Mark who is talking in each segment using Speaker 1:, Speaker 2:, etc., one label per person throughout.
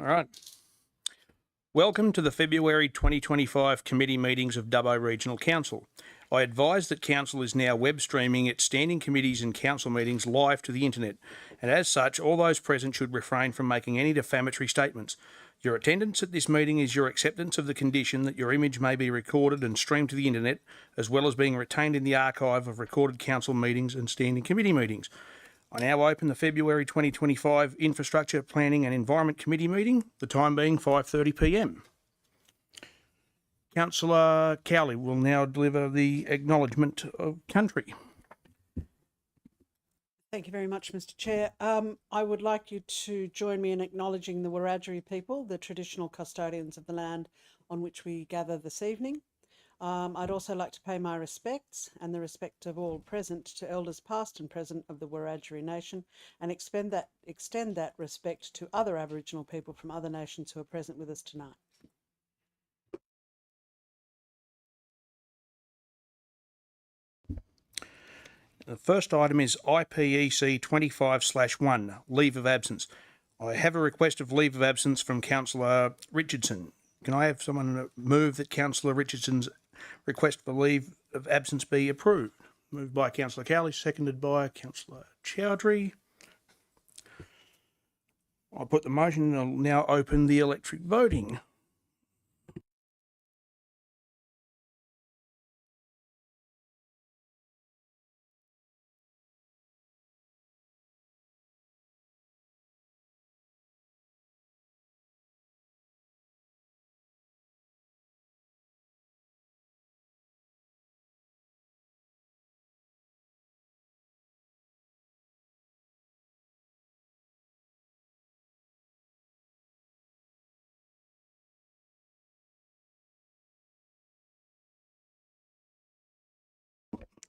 Speaker 1: All right. Welcome to the February 2025 committee meetings of Dubbo Regional Council. I advise that Council is now web streaming its standing committees and council meetings live to the internet, and as such, all those present should refrain from making any defamatory statements. Your attendance at this meeting is your acceptance of the condition that your image may be recorded and streamed to the internet, as well as being retained in the archive of recorded council meetings and standing committee meetings. I now open the February 2025 Infrastructure, Planning and Environment Committee meeting, the time being 5:30 p.m. Councillor Cowley will now deliver the acknowledgement of country.
Speaker 2: Thank you very much, Mr. Chair. I would like you to join me in acknowledging the Wiradjuri people, the traditional custodians of the land on which we gather this evening. I'd also like to pay my respects and the respect of all present to elders past and present of the Wiradjuri Nation, and extend that respect to other Aboriginal people from other nations who are present with us tonight.
Speaker 1: The first item is IPEC 25/1, leave of absence. I have a request of leave of absence from Councillor Richardson. Can I have someone move that Councillor Richardson's request for leave of absence be approved? Moved by Councillor Cowley, seconded by Councillor Chowdhury. I'll put the motion and I'll now open the electric voting.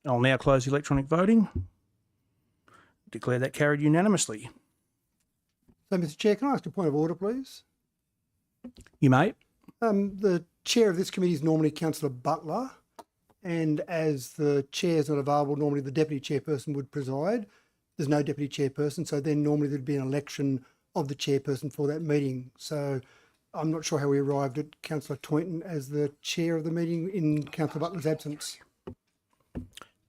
Speaker 1: I'll now close the electronic voting. Declare that carried unanimously.
Speaker 3: So, Mr. Chair, can I ask a point of order, please?
Speaker 1: You may.
Speaker 3: The chair of this committee is normally Councillor Butler, and as the chair is not available, normally the deputy chairperson would preside. There's no deputy chairperson, so then normally there'd be an election of the chairperson for that meeting. So I'm not sure how we arrived at Councillor Toynton as the chair of the meeting in Councillor Butler's absence.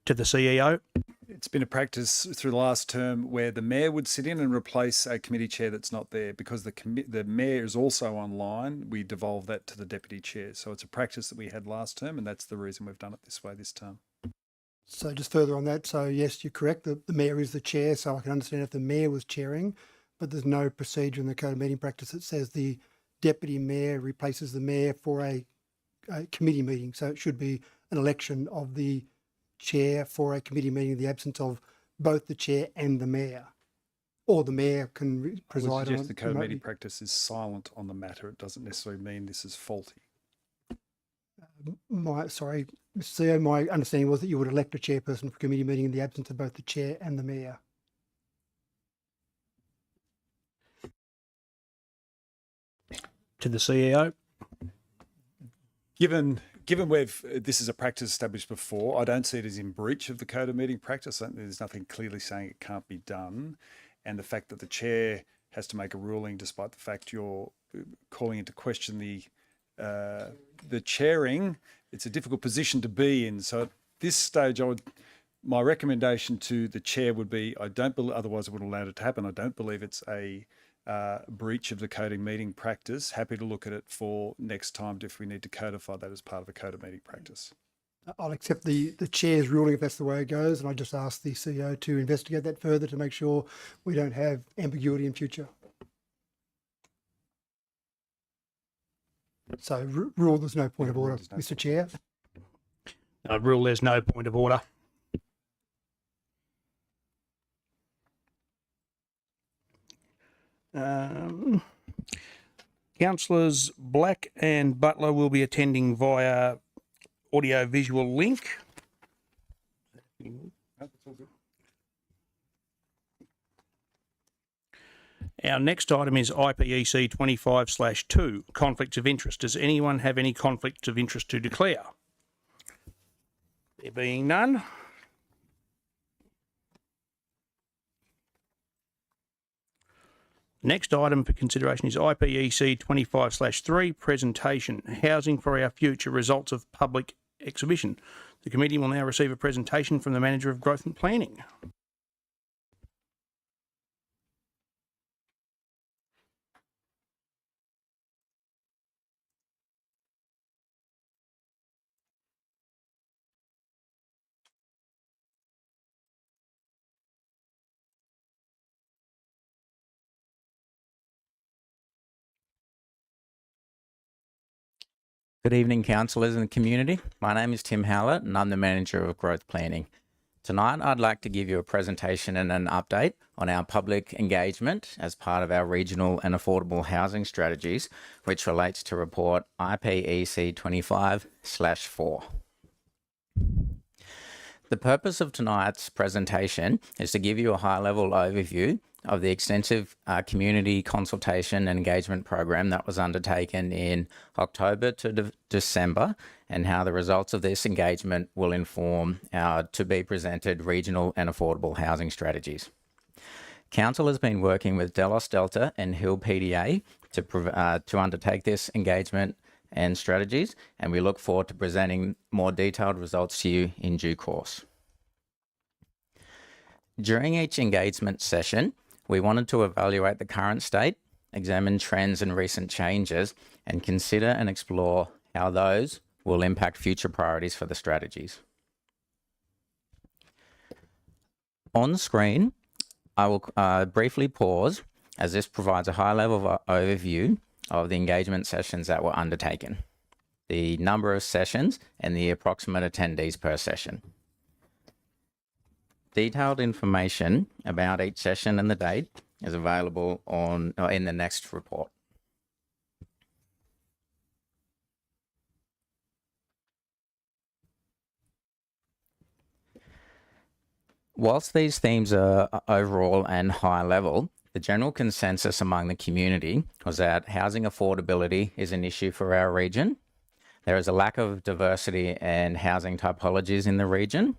Speaker 1: To the CEO.
Speaker 4: It's been a practice through the last term where the mayor would sit in and replace a committee chair that's not there. Because the mayor is also online, we devolve that to the deputy chair. So it's a practice that we had last term, and that's the reason we've done it this way this term.
Speaker 3: So just further on that, so yes, you're correct, the mayor is the chair, so I can understand if the mayor was chairing, but there's no procedure in the code of meeting practice that says the deputy mayor replaces the mayor for a committee meeting. So it should be an election of the chair for a committee meeting in the absence of both the chair and the mayor, or the mayor can preside on it.
Speaker 4: I would suggest the code of meeting practice is silent on the matter. It doesn't necessarily mean this is faulty.
Speaker 3: Sorry, Mr. CEO, my understanding was that you would elect a chairperson for a committee meeting in the absence of both the chair and the mayor.
Speaker 1: To the CEO.
Speaker 4: Given this is a practice established before, I don't see it as in breach of the code of meeting practice. There's nothing clearly saying it can't be done, and the fact that the chair has to make a ruling, despite the fact you're calling into question the chairing, it's a difficult position to be in. So at this stage, my recommendation to the chair would be, otherwise I wouldn't allow it to happen. I don't believe it's a breach of the code of meeting practice. Happy to look at it for next time if we need to codify that as part of a code of meeting practice.
Speaker 3: I'll accept the chair's ruling if that's the way it goes, and I just ask the CEO to investigate that further to make sure we don't have ambiguity in future. So rule there's no point of order, Mr. Chair.
Speaker 1: Rule there's no point of order. Councillors Black and Butler will be attending via audio-visual link. Our next item is IPEC 25/2, conflicts of interest. Does anyone have any conflicts of interest to declare? There being none, Next item for consideration is IPEC 25/3 presentation, Housing for Our Future, results of public exhibition. The committee will now receive a presentation from the Manager of Growth and Planning.
Speaker 5: Good evening, councillors and community. My name is Tim Howlett and I'm the Manager of Growth Planning. Tonight, I'd like to give you a presentation and an update on our public engagement as part of our regional and affordable housing strategies, which relates to report IPEC 25/4. The purpose of tonight's presentation is to give you a high-level overview of the extensive community consultation and engagement program that was undertaken in October to December, and how the results of this engagement will inform our to-be-presented regional and affordable housing strategies. Council has been working with Delos Delta and Hill PDA to undertake this engagement and strategies, and we look forward to presenting more detailed results to you in due course. During each engagement session, we wanted to evaluate the current state, examine trends and recent changes, and consider and explore how those will impact future priorities for the strategies. On screen, I will briefly pause, as this provides a high-level overview of the engagement sessions that were undertaken, the number of sessions, and the approximate attendees per session. Detailed information about each session and the date is available in the next report. Whilst these themes are overall and high level, the general consensus among the community was that housing affordability is an issue for our region. There is a lack of diversity and housing typologies in the region.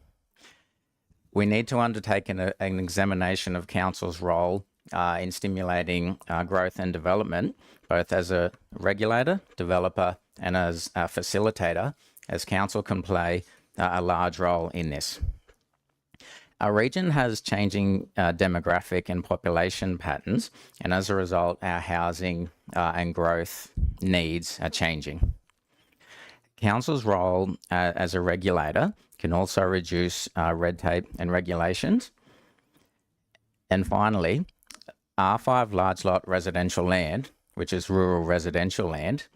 Speaker 5: We need to undertake an examination of council's role in stimulating growth and development, both as a regulator, developer, and as a facilitator, as council can play a large role in this. Our region has changing demographic and population patterns, and as a result, our housing and growth needs are changing. Council's role as a regulator can also reduce red tape and regulations. And finally, R5 large lot residential land, which is rural residential land,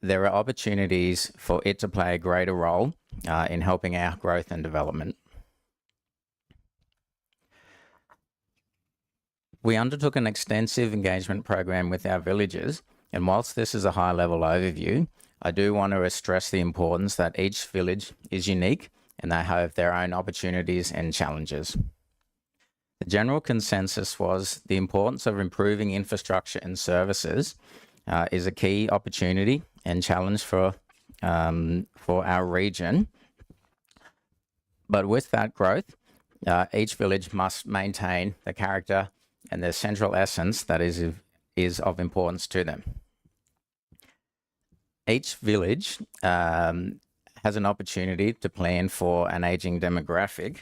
Speaker 5: there are opportunities for it to play a greater role in helping our growth and development. We undertook an extensive engagement program with our villages, and whilst this is a high-level overview, I do want to stress the importance that each village is unique and they have their own opportunities and challenges. The general consensus was the importance of improving infrastructure and services is a key opportunity and challenge for our region. But with that growth, each village must maintain the character and the central essence that is of importance to them. Each village has an opportunity to plan for an aging demographic,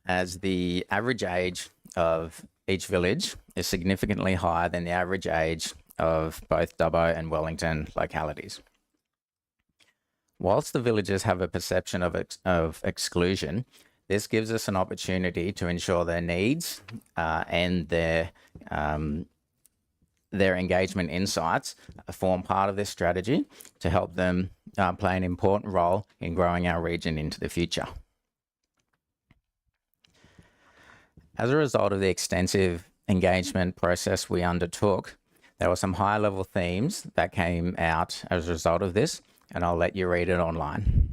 Speaker 5: as the average age of each village is significantly higher than the average age of both Dubbo and Wellington localities. Whilst the villages have a perception of exclusion, this gives us an opportunity to ensure their needs and their engagement insights form part of this strategy to help them play an important role in growing our region into the future. As a result of the extensive engagement process we undertook, there were some high-level themes that came out as a result of this, and I'll let you read it online.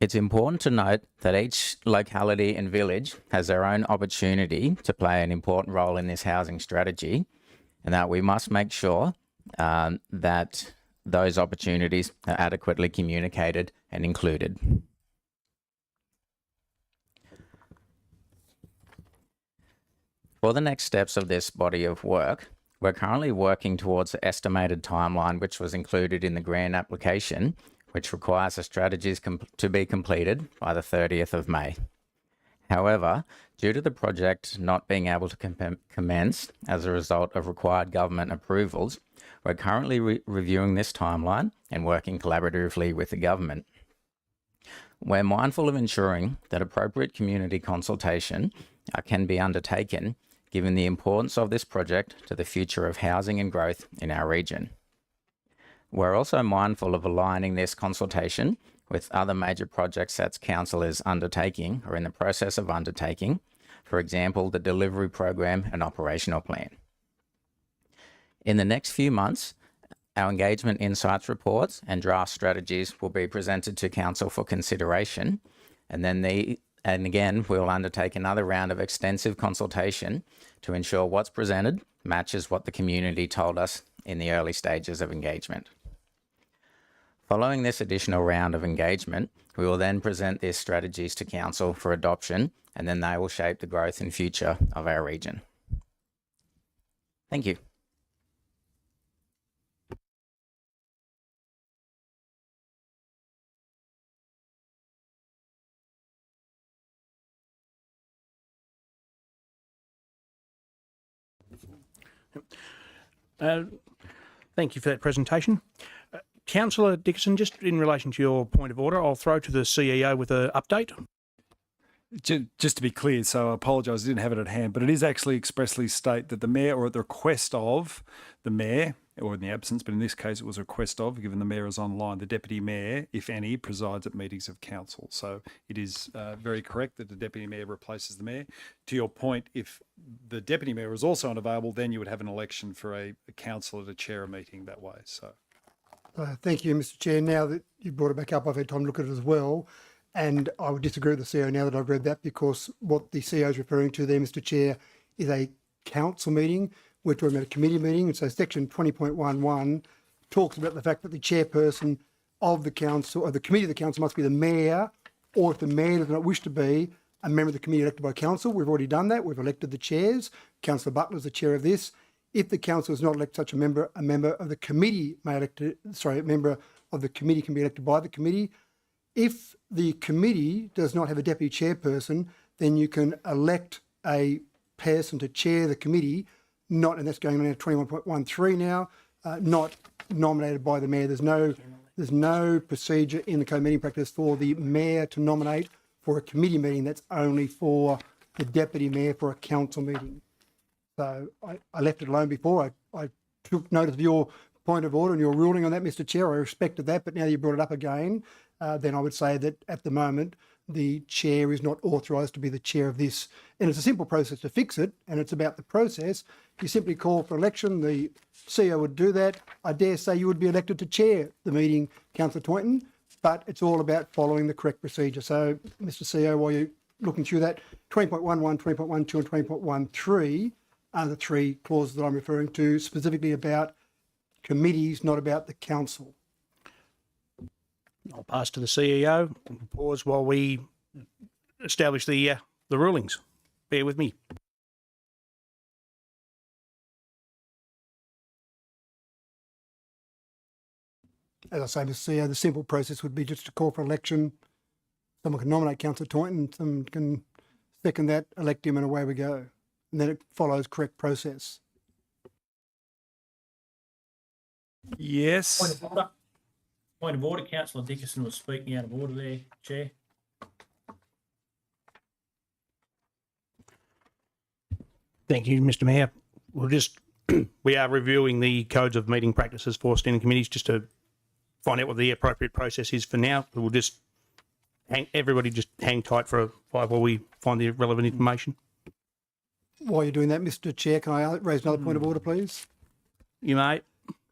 Speaker 5: It's important to note that each locality and village has their own opportunity to play an important role in this housing strategy, and that we must make sure that those opportunities are adequately communicated and included. For the next steps of this body of work, we're currently working towards the estimated timeline which was included in the grant application, which requires the strategies to be completed by the 30th of May. However, due to the project not being able to commence as a result of required government approvals, we're currently reviewing this timeline and working collaboratively with the government. We're mindful of ensuring that appropriate community consultation can be undertaken, given the importance of this project to the future of housing and growth in our region. We're also mindful of aligning this consultation with other major projects that Council is undertaking or in the process of undertaking, for example, the delivery program and operational plan. In the next few months, our engagement insights reports and draft strategies will be presented to Council for consideration, and again, we'll undertake another round of extensive consultation to ensure what's presented matches what the community told us in the early stages of engagement. Following this additional round of engagement, we will then present these strategies to Council for adoption, and then they will shape the growth and future of our region. Thank you.
Speaker 1: Thank you for that presentation. Councillor Dickinson, just in relation to your point of order, I'll throw to the CEO with an update.
Speaker 4: Just to be clear, so I apologise, I didn't have it at hand, but it is actually expressly state that the Mayor, or at the request of the Mayor, or in the absence, but in this case it was a request of, given the Mayor is online, the Deputy Mayor, if any, presides at meetings of Council. So it is very correct that the Deputy Mayor replaces the Mayor. To your point, if the Deputy Mayor is also unavailable, then you would have an election for a councillor to chair a meeting that way. So.
Speaker 3: Thank you, Mr. Chair. Now that you brought it back up, I've had time to look at it as well. And I would disagree with the CEO now that I've read that, because what the CEO is referring to there, Mr. Chair, is a council meeting. We're talking about a committee meeting. And so section 20.11 talks about the fact that the chairperson of the council, or the committee of the council, must be the Mayor, or if the Mayor does not wish to be, a member of the committee elected by Council. We've already done that. We've elected the chairs. Councillor Butler is the chair of this. If the council is not elected such a member of the committee may elect, a member of the committee can be elected by the committee. If the committee does not have a deputy chairperson, then you can elect a person to chair the committee, and that's going on at 21.13 now, not nominated by the Mayor. There's no procedure in the code meeting practice for the Mayor to nominate for a committee meeting. That's only for the Deputy Mayor for a council meeting. So I left it alone before. I took notice of your point of order and your ruling on that, Mr. Chair. I respected that, but now that you brought it up again, then I would say that at the moment the chair is not authorised to be the chair of this. And it's a simple process to fix it, and it's about the process. You simply call for election. The CEO would do that. I dare say you would be elected to chair the meeting, Councillor Toynton, but it's all about following the correct procedure. So, Mr. CEO, while you're looking through that, 20.11, 20.12 and 20.13 are the three clauses that I'm referring to, specifically about committees, not about the council.
Speaker 1: I'll pass to the CEO and pause while we establish the rulings. Bear with me.
Speaker 3: As I say, Mr. CEO, the simple process would be just to call for election. Someone can nominate Councillor Toynton, someone can second that, elect him, and away we go. And then it follows correct process.
Speaker 4: Yes.
Speaker 6: Point of order. Point of order. Councillor Dickinson was speaking out of order there, Chair.
Speaker 1: Thank you, Mr. Mayor. We are reviewing the codes of meeting practices for standing committees just to find out what the appropriate process is for now. We'll just everybody just hang tight for a while while we find the relevant information.
Speaker 3: While you're doing that, Mr. Chair, can I raise another point of order, please?
Speaker 1: You may.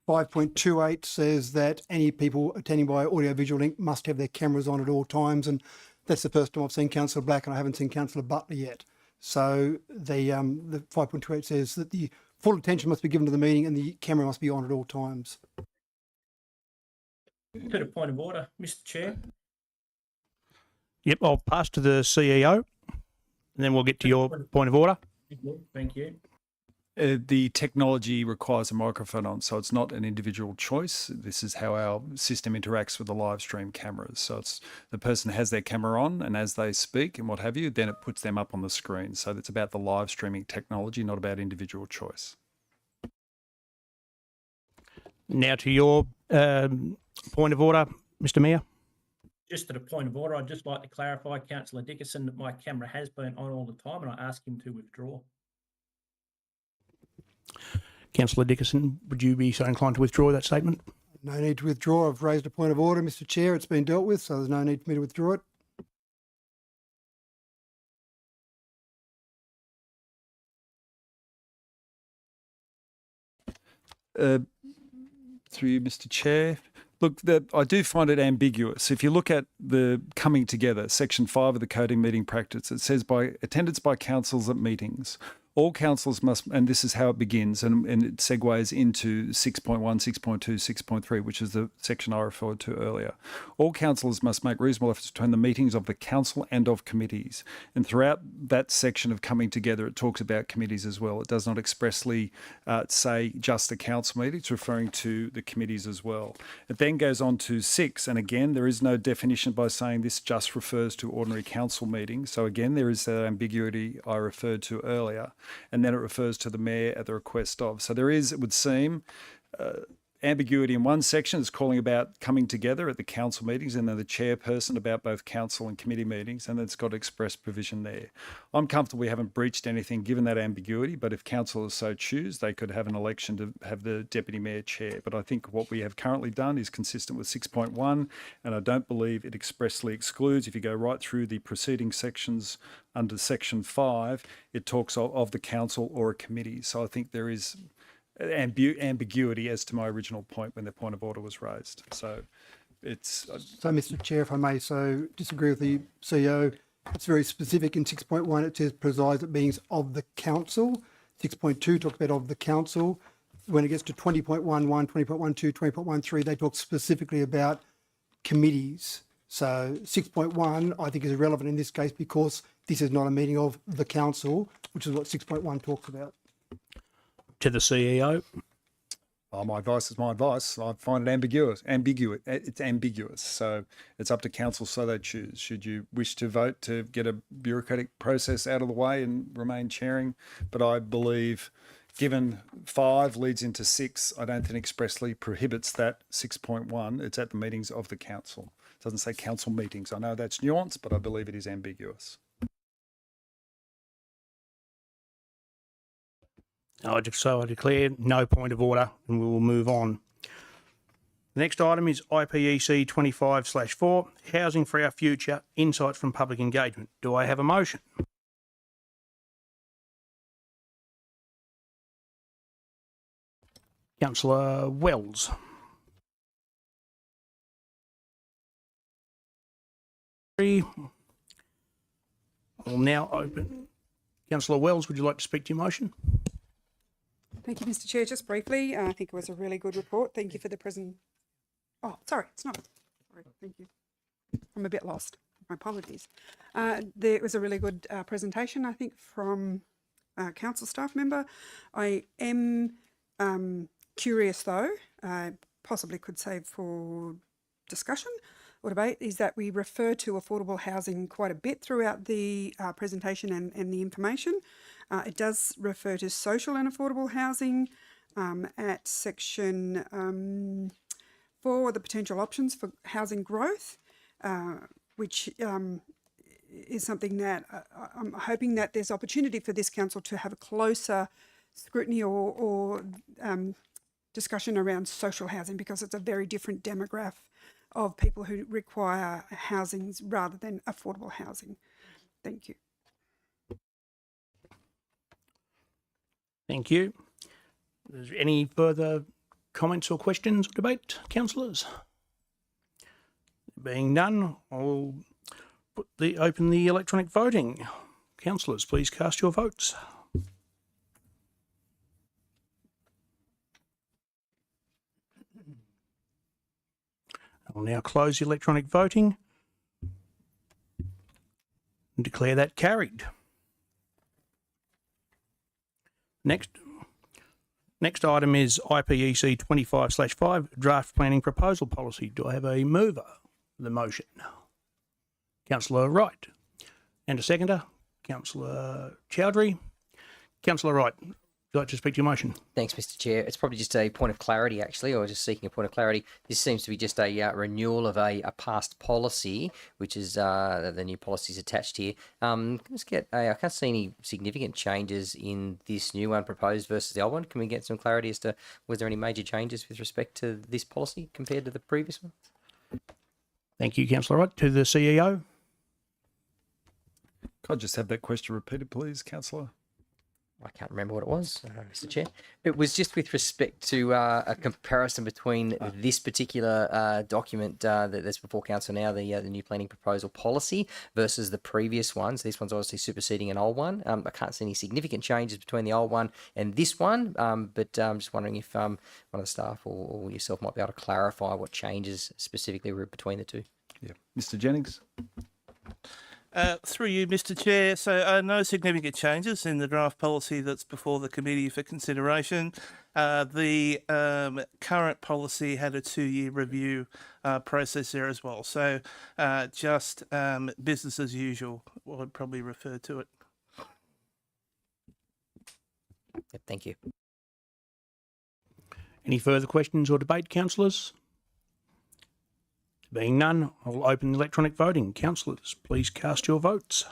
Speaker 3: 5.28 says that any people attending by audio-visual link must have their cameras on at all times, and that's the first time I've seen Councillor Black, and I haven't seen Councillor Butler yet. So the 5.28 says that the full attention must be given to the meeting and the camera must be on at all times.
Speaker 6: To the point of order, Mr. Chair.
Speaker 1: Yep, I'll pass to the CEO, and then we'll get to your point of order.
Speaker 6: Thank you.
Speaker 4: The technology requires a microphone on, so it's not an individual choice. This is how our system interacts with the live stream cameras. So it's the person has their camera on, and as they speak and what have you, then it puts them up on the screen. So it's about the live streaming technology, not about individual choice.
Speaker 1: Now to your point of order, Mr Mayor.
Speaker 6: Just to the point of order, I'd just like to clarify, Councillor Dickinson, that my camera has been on all the time, and I ask him to withdraw.
Speaker 1: Councillor Dickinson, would you be so inclined to withdraw that statement?
Speaker 3: No need to withdraw. I've raised a point of order, Mr. Chair. It's been dealt with, so there's no need for me to withdraw it.
Speaker 4: Through you, Mr. Chair. Look, I do find it ambiguous. If you look at the coming together, section 5 of the coding meeting practice, it says by attendance by councils at meetings. All councils must, and this is how it begins, and it segues into 6.1, 6.2, 6.3, which is the section I referred to earlier. All councillors must make reasonable efforts to attend the meetings of the council and of committees. And throughout that section of coming together, it talks about committees as well. It does not expressly say just the council meeting. It's referring to the committees as well. It then goes on to 6, and again, there is no definition by saying this just refers to ordinary council meetings. So again, there is that ambiguity I referred to earlier. And then it refers to the mayor at the request of. So there is, it would seem, ambiguity in one section. It's calling about coming together at the council meetings, and then the chairperson about both council and committee meetings, and it's got express provision there. I'm comfortable we haven't breached anything given that ambiguity, but if councillors so choose, they could have an election to have the deputy mayor chair. But I think what we have currently done is consistent with 6.1, and I don't believe it expressly excludes. If you go right through the preceding sections under section 5, it talks of the council or a committee. So I think there is ambiguity as to my original point when the point of order was raised. So it's...
Speaker 3: So, Mr. Chair, if I may so disagree with the CEO, it's very specific in 6.1. It says presides at meetings of the council. 6.2 talks about of the council. When it gets to 20.11, 20.12, 20.13, they talk specifically about committees. So 6.1, I think, is irrelevant in this case because this is not a meeting of the council, which is what 6.1 talks about.
Speaker 1: To the CEO.
Speaker 4: Oh, my advice is my advice. I find it ambiguous. It's ambiguous. So it's up to council so they choose. Should you wish to vote to get a bureaucratic process out of the way and remain chairing? But I believe given 5 leads into 6, I don't think expressly prohibits that 6.1. It's at the meetings of the council. It doesn't say council meetings. I know that's nuanced, but I believe it is ambiguous.
Speaker 1: I declare no point of order, and we will move on. The next item is IPEC 25/4, Housing for Our Future, Insights from Public Engagement. Do I have a motion? Councillor Wells. I'll now open. Councillor Wells, would you like to speak to your motion?
Speaker 7: Thank you, Mr. Chair. Just briefly, I think it was a really good report. Thank you for the Oh, sorry, it's not. Sorry, thank you. I'm a bit lost. My apologies. There was a really good presentation, I think, from council staff member. I am curious, though, possibly could save for discussion or debate, is that we refer to affordable housing quite a bit throughout the presentation and the information. It does refer to social and affordable housing at section 4, the potential options for housing growth, which is something that I'm hoping that there's opportunity for this council to have a closer scrutiny or discussion around social housing, because it's a very different demographic of people who require housing rather than affordable housing. Thank you.
Speaker 1: Thank you. Is there any further comments or questions or debate, councillors? Being none, I'll open the electronic voting. Councillors, please cast your votes. I'll now close the electronic voting and declare that carried. Next item is IPEC 25/5 draft planning proposal policy. Do I have a mover for the motion? Councillor Wright. And a seconder? Councillor Chowdhury. Councillor Wright, would you like to speak to your motion?
Speaker 8: Thanks, Mr. Chair. It's probably just a point of clarity, actually, or just seeking a point of clarity. This seems to be just a renewal of a past policy, which is the new policies attached here. I can't see any significant changes in this new one proposed versus the old one. Can we get some clarity as to was there any major changes with respect to this policy compared to the previous one?
Speaker 1: Thank you, Councillor Wright. To the CEO.
Speaker 4: Could I just have that question repeated, please, Councillor?
Speaker 8: I can't remember what it was, Mr. Chair. It was just with respect to a comparison between this particular document that's before council now, the new planning proposal policy, versus the previous one. So this one's obviously superseding an old one. I can't see any significant changes between the old one and this one, but I'm just wondering if one of the staff or yourself might be able to clarify what changes specifically were between the two.
Speaker 4: Yeah. Mr. Jennings?
Speaker 9: Through you, Mr. Chair. So no significant changes in the draft policy that's before the committee for consideration. The current policy had a 2-year review process there as well. So just business as usual, I would probably refer to it.
Speaker 8: Yep, thank you.
Speaker 1: Any further questions or debate, councillors? Being none, I'll open the electronic voting. Councillors, please cast your votes.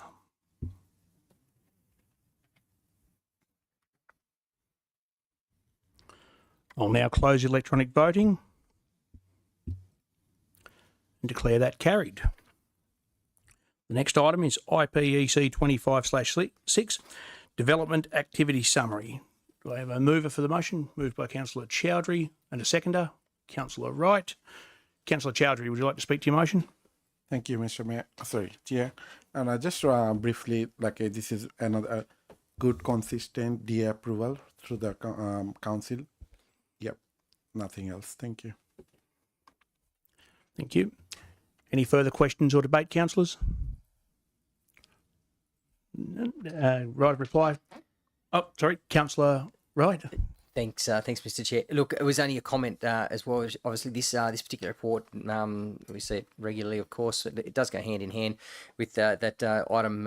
Speaker 1: I'll now close electronic voting and declare that carried. The next item is IPEC 25/6 Development Activity Summary. Do I have a mover for the motion? Moved by Councillor Chowdhury and a seconder, Councillor Wright. Councillor Chowdhury, would you like to speak to your motion?
Speaker 10: Thank you, Mr. Mayor. Sorry, Chair. And I just briefly, this is another good, consistent DA approval through the council. Yep, nothing else. Thank you.
Speaker 1: Thank you. Any further questions or debate, councillors? Right of reply. Oh, sorry, Councillor Wright.
Speaker 8: Thanks, Mr. Chair. Look, it was only a comment as well. Obviously, this particular report, we see it regularly, of course. It does go hand in hand with that item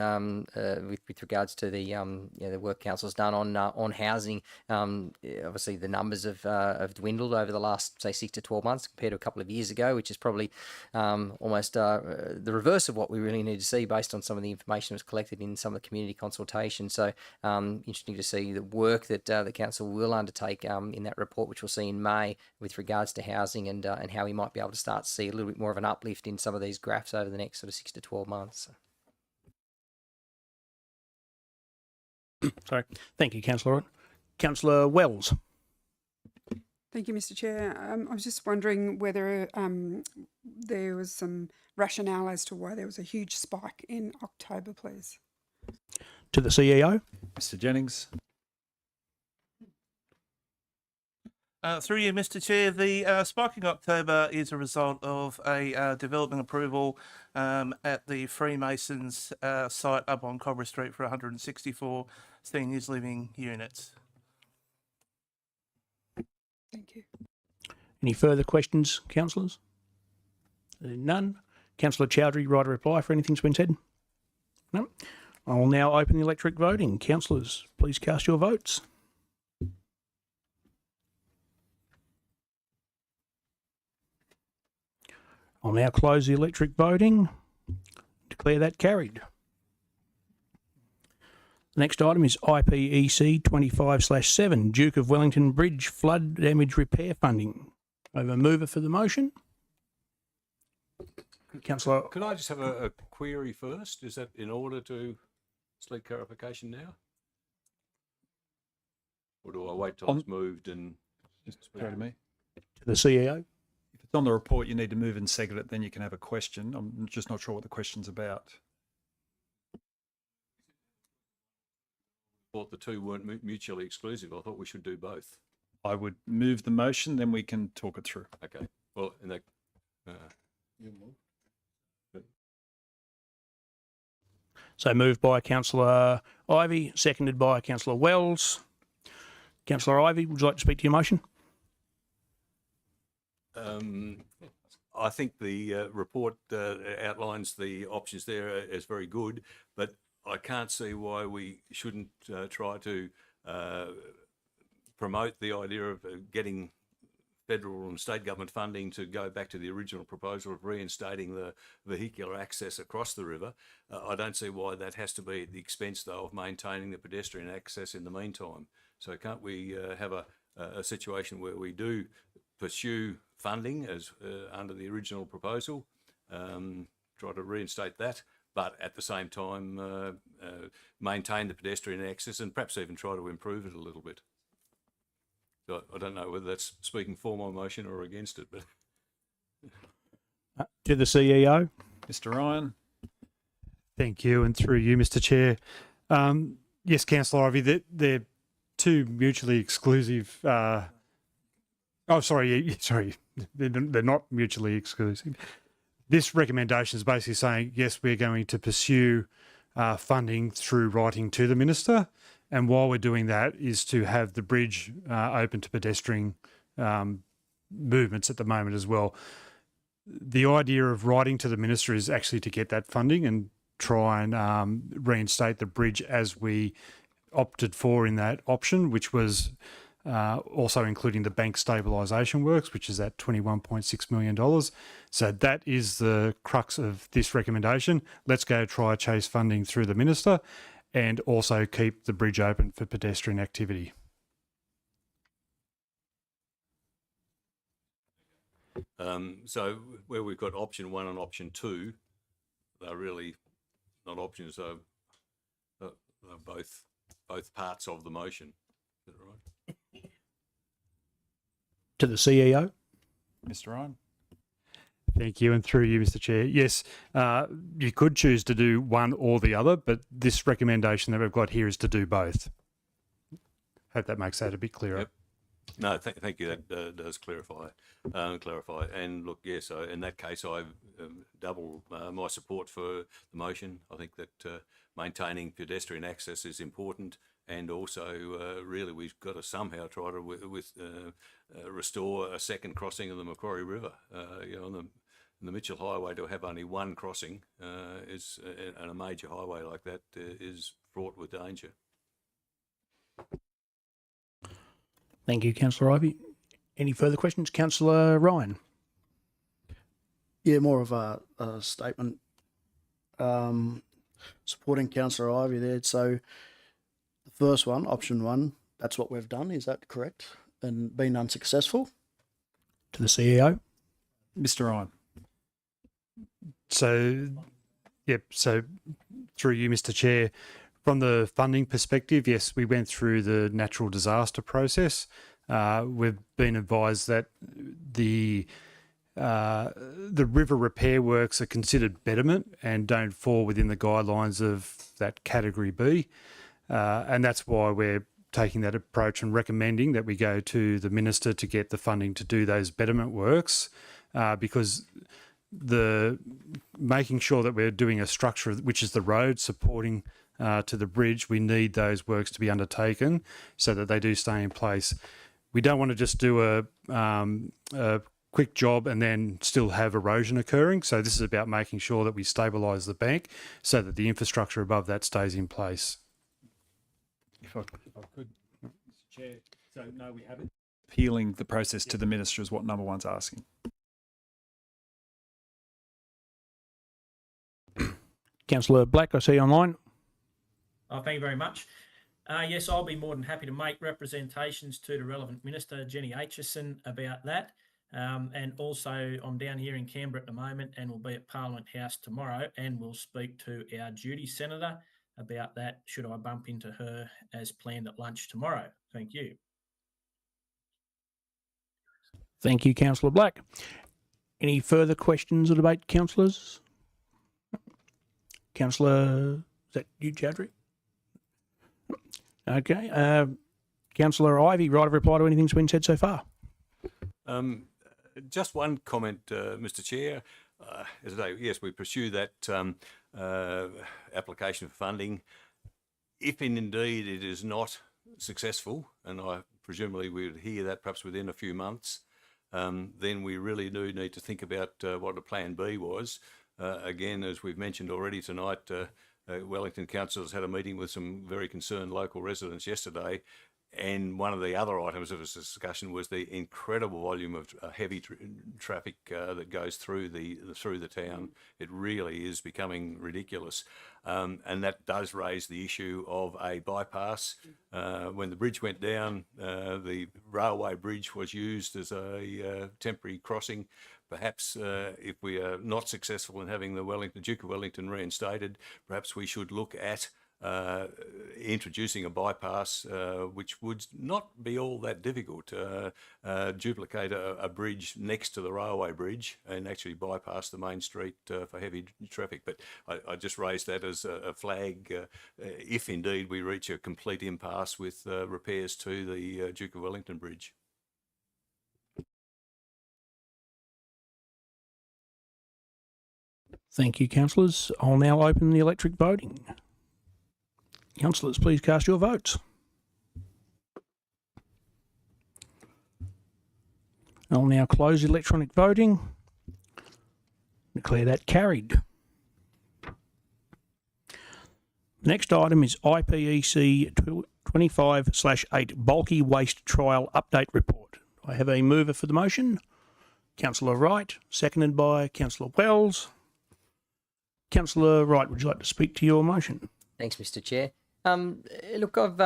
Speaker 8: with regards to the work council's done on housing. Obviously, the numbers have dwindled over the last, say, 6 to 12 months compared to a couple of years ago, which is probably almost the reverse of what we really need to see based on some of the information that was collected in some of the community consultation. So, interesting to see the work that the council will undertake in that report, which we'll see in May, with regards to housing and how we might be able to start to see a little bit more of an uplift in some of these graphs over the next sort of 6 to 12 months.
Speaker 1: Sorry. Thank you, Councillor Wright. Councillor Wells.
Speaker 7: Thank you, Mr. Chair. I was just wondering whether there was some rationale as to why there was a huge spike in October, please.
Speaker 1: To the CEO.
Speaker 4: Mr. Jennings?
Speaker 9: Through you, Mr. Chair, the spike in October is a result of a development approval at the Freemasons site up on Cobra Street for 164 seniors living units.
Speaker 7: Thank you.
Speaker 1: Any further questions, councillors? None. Councillor Chowdhury, right of reply for anything that's been said? No. I'll now open the electric voting. Councillors, please cast your votes. I'll now close the electric voting. Declare that carried. The next item is IPEC 25/7 Duke of Wellington Bridge Flood Damage Repair Funding. I have a mover for the motion. Councillor.
Speaker 11: Can I just have a query first? Is that in order to seek clarification now? Or do I wait till it's moved and...
Speaker 4: Just go to me.
Speaker 1: To the CEO.
Speaker 4: If it's on the report, you need to move and second it, then you can have a question. I'm just not sure what the question's about.
Speaker 11: Thought the two weren't mutually exclusive. I thought we should do both.
Speaker 4: I would move the motion, then we can talk it through.
Speaker 11: Okay. Well, in that,
Speaker 1: So moved by Councillor Ivey, seconded by Councillor Wells. Councillor Ivey, would you like to speak to your motion?
Speaker 11: I think the report outlines the options there as very good, but I can't see why we shouldn't try to promote the idea of getting federal and state government funding to go back to the original proposal of reinstating the vehicular access across the river. I don't see why that has to be at the expense, though, of maintaining the pedestrian access in the meantime. So can't we have a situation where we do pursue funding as under the original proposal, try to reinstate that, but at the same time maintain the pedestrian access and perhaps even try to improve it a little bit. So I don't know whether that's speaking for my motion or against it, but
Speaker 1: To the CEO.
Speaker 4: Mr. Ryan.
Speaker 12: Thank you, and through you, Mr. Chair. Yes, Councillor Ivey, they're two mutually exclusive. Sorry, they're not mutually exclusive. This recommendation is basically saying yes, we're going to pursue funding through writing to the minister, and while we're doing that, is to have the bridge open to pedestrian movements at the moment as well. The idea of writing to the minister is actually to get that funding and try and reinstate the bridge as we opted for in that option, which was also including the bank stabilisation works, which is at $21.6 million. So that is the crux of this recommendation. Let's go try chase funding through the minister and also keep the bridge open for pedestrian activity.
Speaker 11: So where we've got option 1 and option 2, they're really not options, they're both parts of the motion. Is that right?
Speaker 1: To the CEO.
Speaker 4: Mr. Ryan.
Speaker 12: Thank you, and through you, Mr. Chair. Yes, you could choose to do one or the other, but this recommendation that we've got here is to do both. Hope that makes that a bit clearer.
Speaker 11: Yep. No, thank you. That does clarify. And look, yes, in that case, I double my support for the motion. I think that maintaining pedestrian access is important, and also really we've got to somehow try to restore a second crossing of the Macquarie River. On the Mitchell Highway, to have only one crossing and a major highway like that is fraught with danger.
Speaker 1: Thank you, Councillor Ivey. Any further questions? Councillor Ryan.
Speaker 13: Yeah, more of a statement supporting Councillor Ivey there. So the first one, option 1, that's what we've done. Is that correct? And been unsuccessful?
Speaker 1: To the CEO.
Speaker 4: Mr. Ryan.
Speaker 12: So, yep, so through you, Mr. Chair, from the funding perspective, yes, we went through the natural disaster process. We've been advised that the river repair works are considered betterment and don't fall within the guidelines of that category B. And that's why we're taking that approach and recommending that we go to the minister to get the funding to do those betterment works, because the making sure that we're doing a structure, which is the road supporting to the bridge, we need those works to be undertaken so that they do stay in place. We don't want to just do a quick job and then still have erosion occurring. So this is about making sure that we stabilise the bank so that the infrastructure above that stays in place.
Speaker 4: If I could, Mr. Chair. So no, we haven't. Appealing the process to the minister is what number 1's asking.
Speaker 1: Councillor Black, I see you online.
Speaker 6: Thank you very much. Yes, I'll be more than happy to make representations to the relevant minister, Jenny Aitchison, about that. And also, I'm down here in Canberra at the moment and will be at Parliament House tomorrow, and we'll speak to our duty senator about that should I bump into her as planned at lunch tomorrow. Thank you.
Speaker 1: Thank you, Councillor Black. Any further questions or debate, councillors? Councillor, is that you, Chowdhury? Okay. Councillor Ivey, right of reply to anything that's been said so far?
Speaker 11: Just one comment, Mr. Chair. as I say, yes, we pursue that application for funding. If indeed it is not successful, and I presumably we would hear that perhaps within a few months, then we really do need to think about what a plan B was. Again, as we've mentioned already tonight, Wellington Council has had a meeting with some very concerned local residents yesterday, and one of the other items of this discussion was the incredible volume of heavy traffic that goes through the town. It really is becoming ridiculous, and that does raise the issue of a bypass. When the bridge went down, the railway bridge was used as a temporary crossing. Perhaps if we are not successful in having the Duke of Wellington reinstated, perhaps we should look at introducing a bypass, which would not be all that difficult. Duplicate a bridge next to the railway bridge and actually bypass the main street for heavy traffic. But I just raised that as a flag if indeed we reach a complete impasse with repairs to the Duke of Wellington bridge.
Speaker 1: Thank you, councillors. I'll now open the electric voting. Councillors, please cast your votes. I'll now close electronic voting. Declare that carried. The next item is IPEC 25/8 Bulky Waste Trial Update Report. I have a mover for the motion. Councillor Wright, seconded by Councillor Wells. Councillor Wright, would you like to speak to your motion?
Speaker 8: Thanks, Mr. Chair. Look, I've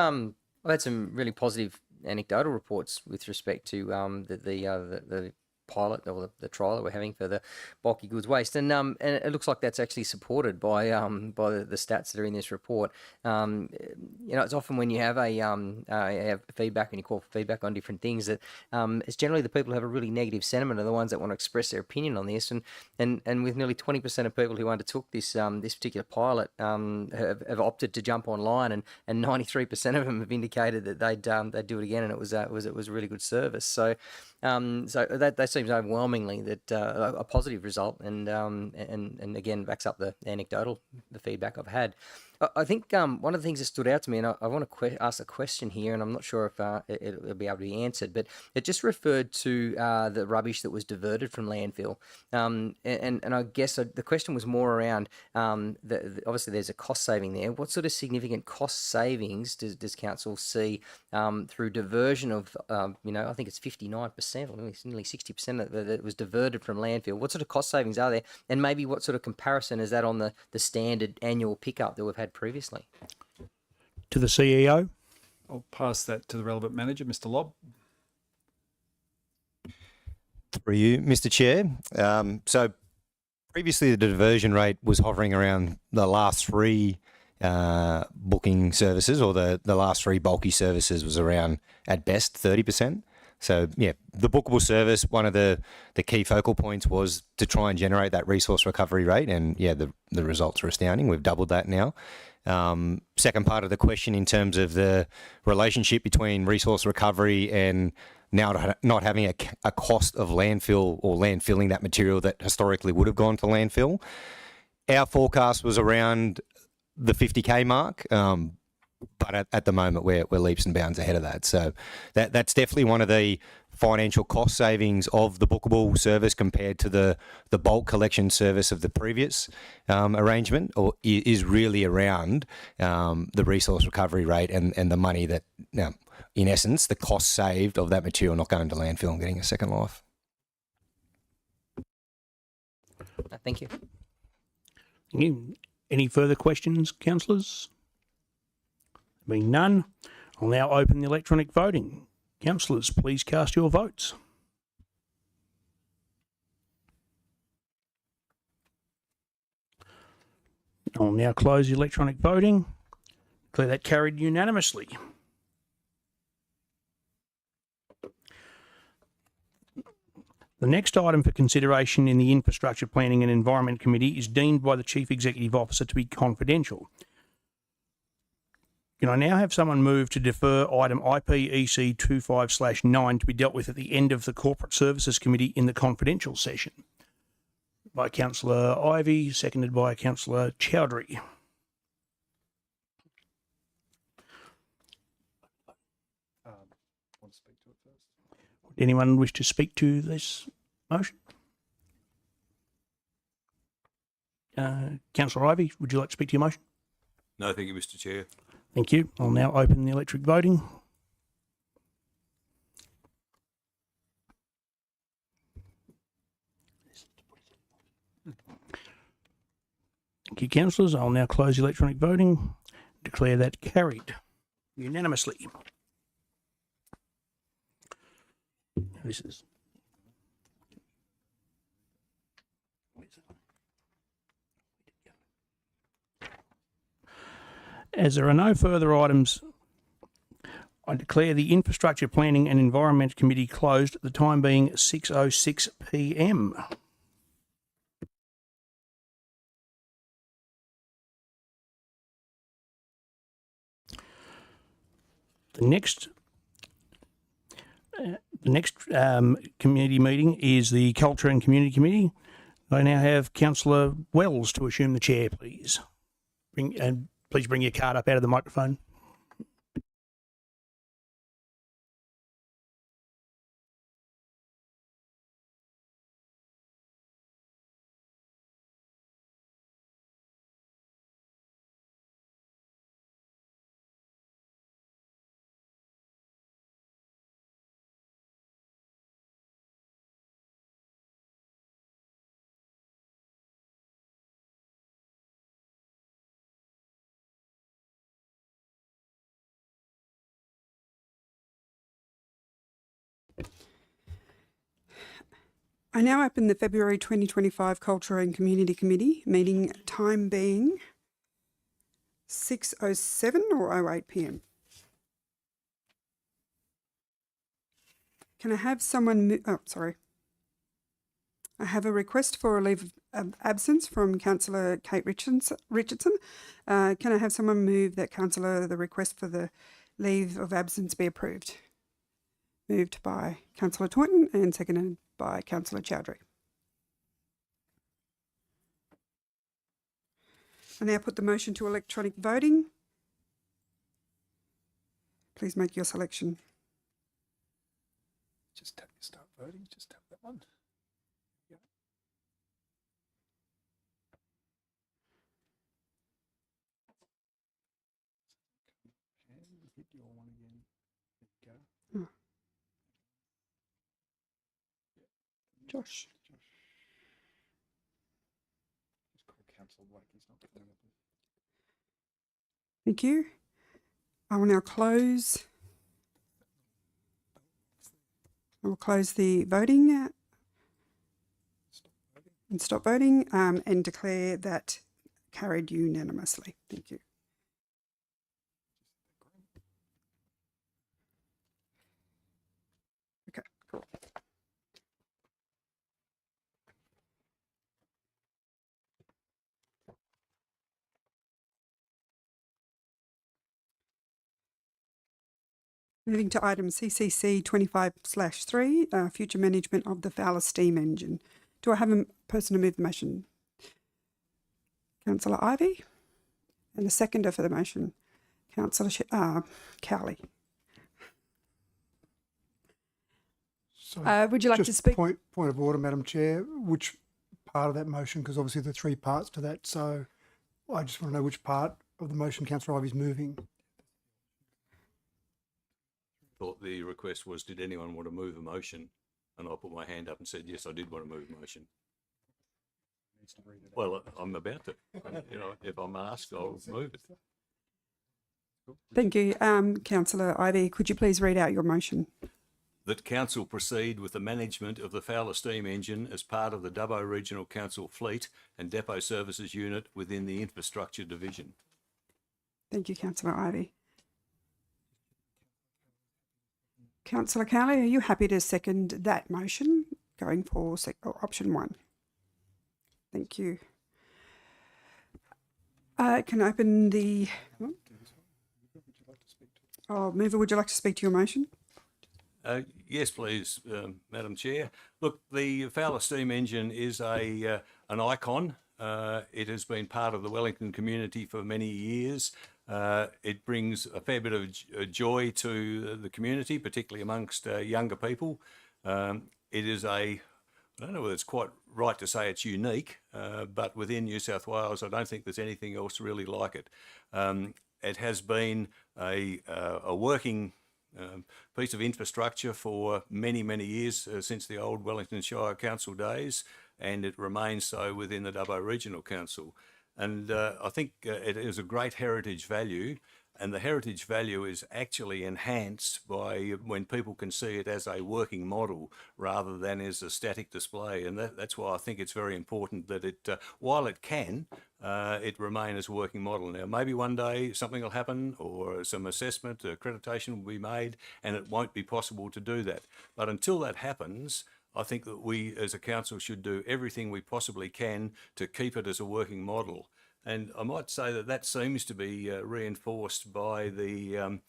Speaker 8: had some really positive anecdotal reports with respect to the pilot or the trial that we're having for the bulky goods waste, and it looks like that's actually supported by the stats that are in this report. It's often when you have have feedback and you call for feedback on different things that it's generally the people who have a really negative sentiment are the ones that want to express their opinion on this, and with nearly 20% of people who undertook this particular pilot have opted to jump online, and 93% of them have indicated that they'd do it again, and it was a really good service. So that seems overwhelmingly that a positive result, and again backs up the feedback I've had. I think one of the things that stood out to me, and I want to ask a question here, and I'm not sure if it'll be able to be answered, but it just referred to the rubbish that was diverted from landfill, and I guess the question was more around obviously there's a cost saving there. What sort of significant cost savings does council see through diversion of I think it's 59% or nearly 60% that was diverted from landfill? What sort of cost savings are there, and maybe what sort of comparison is that on the standard annual pickup that we've had previously?
Speaker 1: To the CEO.
Speaker 4: I'll pass that to the relevant manager, Mr. Lobb.
Speaker 14: For you, Mr. Chair. So previously the diversion rate was hovering around the last three booking services, or the last three bulky services was around at best 30%. So yeah, the bookable service, one of the key focal points was to try and generate that resource recovery rate, and yeah, the results are astounding. We've doubled that now. Second part of the question, in terms of the relationship between resource recovery and now not having a cost of landfill or landfilling that material that historically would have gone to landfill, our forecast was around the 50K mark. But at the moment, we're leaps and bounds ahead of that. So that's definitely one of the financial cost savings of the bookable service compared to the bulk collection service of the previous arrangement, or is really around the resource recovery rate and the money that, in essence, the cost saved of that material not going to landfill and getting a second life.
Speaker 8: Thank you.
Speaker 1: Any further questions, councillors? Being none, I'll now open the electronic voting. Councillors, please cast your votes. I'll now close the electronic voting. Declare that carried unanimously. The next item for consideration in the Infrastructure Planning and Environment Committee is deemed by the Chief Executive Officer to be confidential. Can I now have someone move to defer item IPEC 25/9 to be dealt with at the end of the Corporate Services Committee in the confidential session? by Councillor Ivey, seconded by Councillor Chowdhury. Would anyone wish to speak to this motion? Councillor Ivey, would you like to speak to your motion?
Speaker 11: No, thank you, Mr. Chair.
Speaker 1: Thank you. I'll now open the electric voting. Thank you, councillors. I'll now close the electronic voting. Declare that carried unanimously. This is. As there are no further items, I declare the Infrastructure Planning and Environment Committee closed at the time being 6:06 p.m. The next committee meeting is the Culture and Community Committee. I now have Councillor Wells to assume the chair, please. Please bring your card up out of the microphone.
Speaker 7: I now open the February 2025 Culture and Community Committee meeting, time being 6:07 or 08 p.m. Can I have someone I have a request for a leave of absence from Councillor Kate Richardson. Can I have someone move that the request for the leave of absence be approved? Moved by Councillor Taunton and seconded by Councillor Chowdhury. I now put the motion to electronic voting. Please make your selection.
Speaker 4: Just tap your start voting. Just tap that one. Yep. Hit your one again. There you go.
Speaker 7: Oh. Josh.
Speaker 4: Just call Councillor Blake. He's not getting it.
Speaker 7: Thank you. I will now close. I will close the voting and stop voting and declare that carried unanimously. Thank you. Okay, cool. Moving to item CCC 25/3, future management of the Fowler steam engine. Do I have a person to move the motion? Councillor Ivey. And a seconder for the motion, Councillor Cowley.
Speaker 3: So
Speaker 7: Would you like to
Speaker 3: just
Speaker 7: speak?
Speaker 3: Point of order, Madam Chair. Which part of that motion? Because obviously there are three parts to that. So I just want to know which part of the motion Councillor Ivey's moving.
Speaker 11: Thought the request was, did anyone want to move a motion? And I put my hand up and said, yes, I did want to move a motion. Well, I'm about to. You know, if I'm asked, I'll move it.
Speaker 7: Thank you. Councillor Ivey, could you please read out your motion?
Speaker 11: That council proceed with the management of the Fowler steam engine as part of the Dubbo Regional Council fleet and depot services unit within the infrastructure division.
Speaker 7: Thank you, Councillor Ivey. Councillor Cowley, are you happy to second that motion going for option 1? Thank you. Can I open the... Oh, Mover, would you like to speak to your motion?
Speaker 11: Yes, please, Madam Chair. Look, the Fowler steam engine is a an icon. It has been part of the Wellington community for many years. It brings a fair bit of joy to the community, particularly amongst younger people. It is I don't know whether it's quite right to say it's unique, but within New South Wales, I don't think there's anything else really like it. It has been a working piece of infrastructure for many, many years since the old Wellington Shire Council days, and it remains so within the Dubbo Regional Council. And I think it is a great heritage value, and the heritage value is actually enhanced by when people can see it as a working model rather than as a static display. And that's why I think it's very important that it, while it can, it remain as a working model. Now, maybe one day something will happen or some assessment, accreditation will be made, and it won't be possible to do that. But until that happens, I think that we as a council should do everything we possibly can to keep it as a working model. And I might say that that seems to be reinforced by the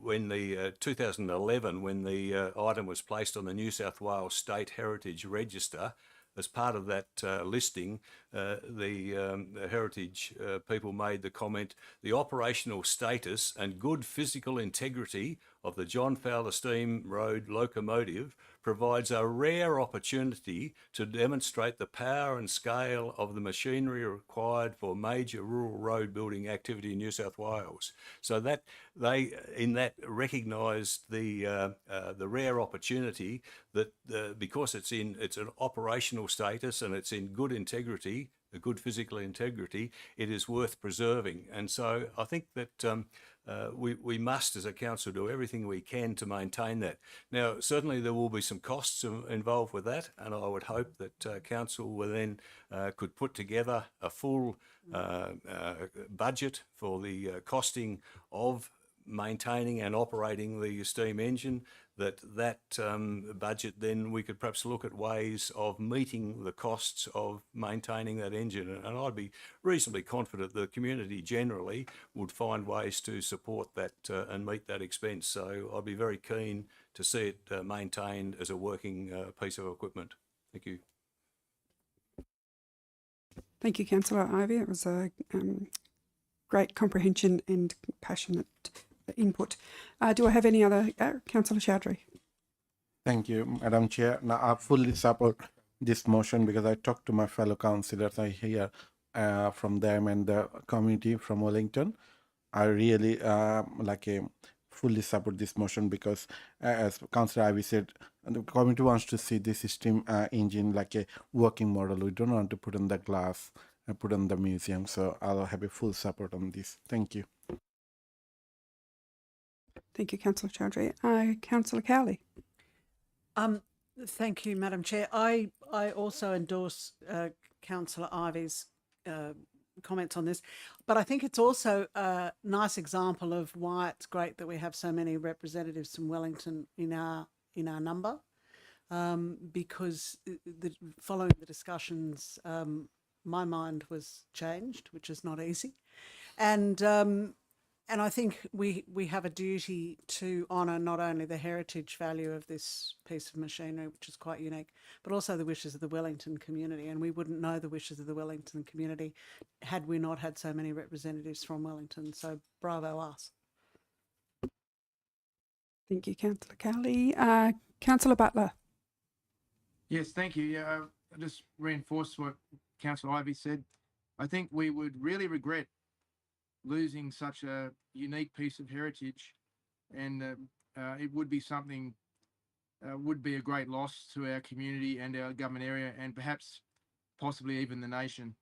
Speaker 11: when the 2011, when the item was placed on the New South Wales State Heritage Register. As part of that listing, the heritage people made the comment, the operational status and good physical integrity of the John Fowler Steam Road locomotive provides a rare opportunity to demonstrate the power and scale of the machinery required for major rural road building activity in New South Wales. So that they, in that, recognised the rare opportunity that because it's an operational status and it's in good integrity, a good physical integrity, it is worth preserving. And so I think that we must, as a council, do everything we can to maintain that. Now, certainly there will be some costs involved with that, and I would hope that council will then could put together a full budget for the costing of maintaining and operating the steam engine, that budget, then we could perhaps look at ways of meeting the costs of maintaining that engine. And I'd be reasonably confident the community generally would find ways to support that and meet that expense. So I'd be very keen to see it maintained as a working piece of equipment. Thank you.
Speaker 7: Thank you, Councillor Ivey. It was a great comprehension and passionate input. Do I have any other? Councillor Chowdhury.
Speaker 10: Thank you, Madam Chair. Now, I fully support this motion because I talked to my fellow councillors. I hear from them and the community from Wellington. I really fully support this motion because, as Councillor Ivey said, the community wants to see this steam engine like a working model. We don't want to put on the glass and put on the museum. So I'll have a full support on this. Thank you.
Speaker 7: Thank you, Councillor Chowdhury. Councillor Cowley.
Speaker 2: Thank you, Madam Chair. I also endorse Councillor Ivey's comments on this, but I think it's also a nice example of why it's great that we have so many representatives from Wellington in our number, because following the discussions, my mind was changed, which is not easy, and I think we have a duty to honour not only the heritage value of this piece of machinery, which is quite unique, but also the wishes of the Wellington community. And we wouldn't know the wishes of the Wellington community had we not had so many representatives from Wellington. So bravo us.
Speaker 7: Thank you, Councillor Cowley. Councillor Butler.
Speaker 15: Yes, thank you. Yeah, I just reinforce what Councillor Ivey said. I think we would really regret losing such a unique piece of heritage, and it would be something, would be a great loss to our community and our government area, and perhaps possibly even the nation.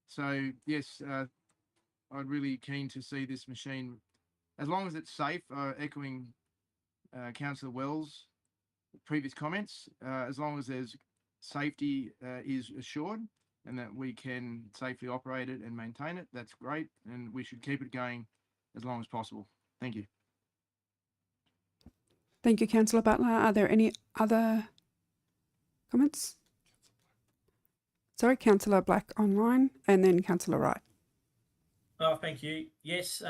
Speaker 15: So yes, I'm really keen to see this machine, as long as it's safe, echoing Councillor Wells' previous comments, as long as there's safety is assured, and that we can safely operate it and maintain it, that's great. And we should keep it going as long as possible. Thank you.
Speaker 7: Thank you, Councillor Butler. Are there any other comments? Sorry, Councillor Black online, and then Councillor Wright.
Speaker 6: Oh, thank you. Yes,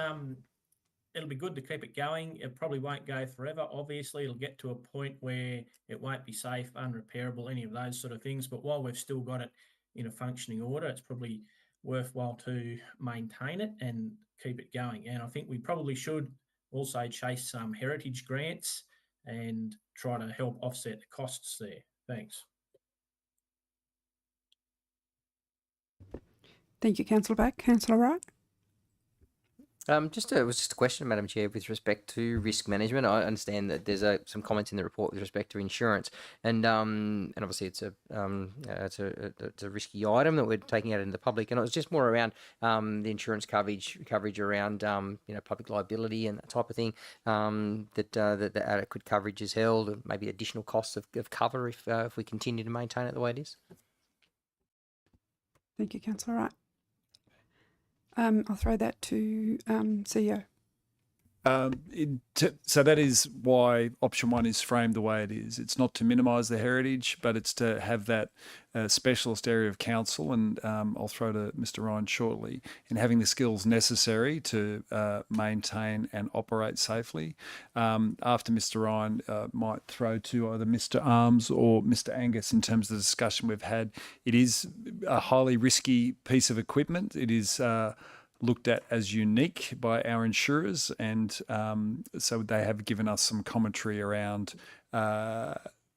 Speaker 6: it'll be good to keep it going. It probably won't go forever. Obviously, it'll get to a point where it won't be safe, unrepairable, any of those sort of things. But while we've still got it, in a functioning order, it's probably worthwhile to maintain it and keep it going. And I think we probably should also chase some heritage grants and try to help offset the costs there. Thanks.
Speaker 7: Thank you, Councillor Back. Councillor Wright.
Speaker 8: It was just a question, Madam Chair, with respect to risk management. I understand that there's some comments in the report with respect to insurance, and obviously it's a risky item that we're taking out into the public, and it was just more around the insurance coverage around public liability and that type of thing. That adequate coverage is held, maybe additional costs of cover if we continue to maintain it the way it is.
Speaker 7: Thank you, Councillor Wright. I'll throw that to CEO.
Speaker 4: So that is why option 1 is framed the way it is. It's not to minimise the heritage, but it's to have that specialist area of council, and I'll throw to Mr Ryan shortly, in having the skills necessary to maintain and operate safely. After Mr Ryan, might throw to either Mr Arms or Mr Angus in terms of the discussion we've had. It is a highly risky piece of equipment. It is looked at as unique by our insurers, and so they have given us some commentary around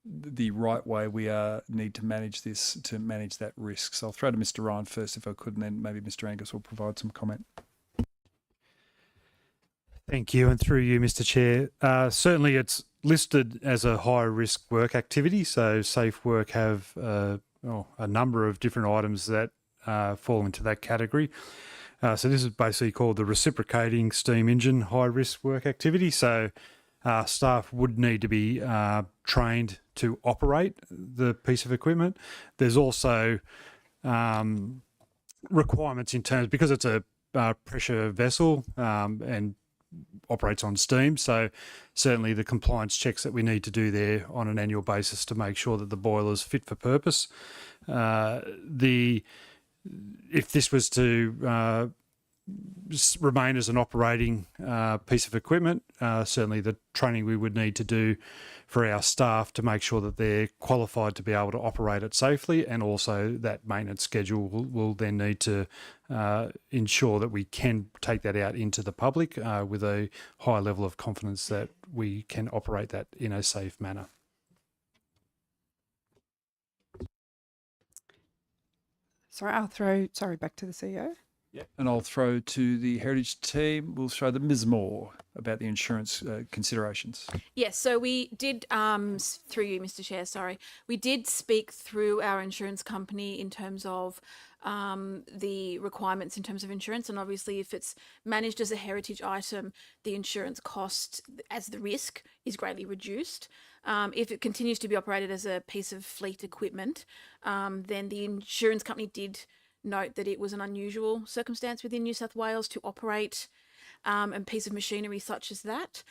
Speaker 4: the right way we need to manage this, to manage that risk. So I'll throw to Mr Ryan first if I could, and then maybe Mr Angus will provide some comment.
Speaker 12: Thank you, and through you, Mr Chair. Certainly it's listed as a high risk work activity, so Safe Work have a number of different items that fall into that category. So this is basically called the reciprocating steam engine high risk work activity. So staff would need to be trained to operate the piece of equipment. There's also requirements in terms, because it's a pressure vessel and operates on steam. So certainly the compliance checks that we need to do there on an annual basis to make sure that the boiler's fit for purpose. If this was to remain as an operating piece of equipment, certainly the training we would need to do for our staff to make sure that they're qualified to be able to operate it safely, and also that maintenance schedule will then need to ensure that we can take that out into the public with a high level of confidence that we can operate that in a safe manner.
Speaker 7: Sorry, I'll throw back to the CEO.
Speaker 4: Yeah, and I'll throw to the Heritage team. We'll throw to Ms Moore about the insurance considerations.
Speaker 16: Yes, so we did, through you, Mr Chair, we did speak through our insurance company in terms of the requirements in terms of insurance, and obviously if it's managed as a heritage item, the insurance cost as the risk is greatly reduced. If it continues to be operated as a piece of fleet equipment, then the insurance company did note that it was an unusual circumstance within New South Wales to operate a piece of machinery such as that.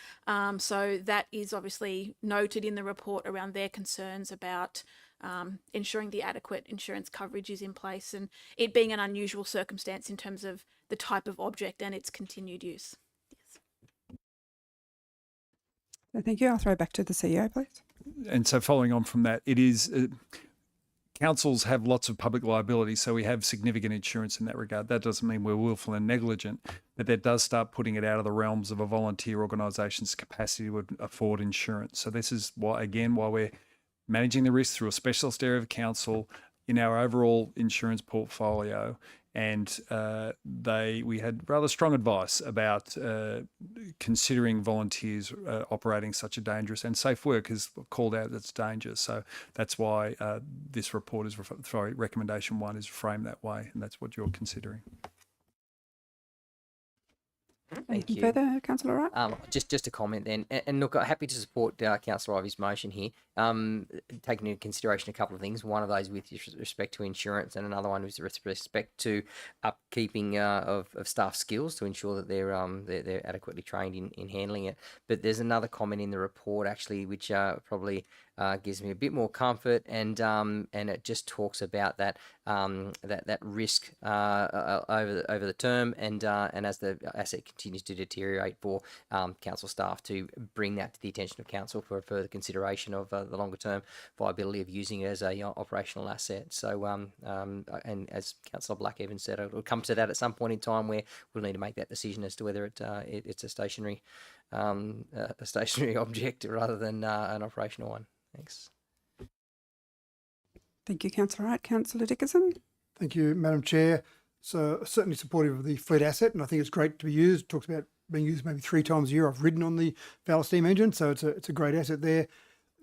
Speaker 16: So that is obviously noted in the report around their concerns about ensuring the adequate insurance coverage is in place, and it being an unusual circumstance in terms of the type of object and its continued use.
Speaker 7: Thank you. I'll throw back to the CEO, please.
Speaker 4: And so following on from that, it is councils have lots of public liability, so we have significant insurance in that regard. That doesn't mean we're willful and negligent, but that does start putting it out of the realms of a volunteer organisation's capacity to afford insurance. So this is why we're managing the risk through a specialist area of council in our overall insurance portfolio. And we had rather strong advice about considering volunteers operating such a dangerous, and Safe Work has called out that it's dangerous. So that's why this report is, recommendation 1 is framed that way, and that's what you're considering.
Speaker 7: Anything further, Councillor Wright?
Speaker 8: Just a comment then, and look, I'm happy to support Councillor Ivy's motion here, taking into consideration a couple of things. One of those with respect to insurance, and another one with respect to upkeeping of staff skills to ensure that they're adequately trained in handling it. But there's another comment in the report actually, which probably gives me a bit more comfort, and it just talks about that that risk over the term, and as the asset continues to deteriorate, for council staff to bring that to the attention of council for further consideration of the longer term viability of using it as a operational asset. So and as Councillor Black even said, it'll come to that at some point in time where we'll need to make that decision as to whether it's a stationary object rather than an operational one. Thanks.
Speaker 7: Thank you, Councillor Wright. Councillor Dickinson?
Speaker 3: Thank you, Madam Chair. So certainly supportive of the fleet asset, and I think it's great to be used. It talks about being used maybe 3 times a year. I've ridden on the Valor steam engine, so it's a great asset there.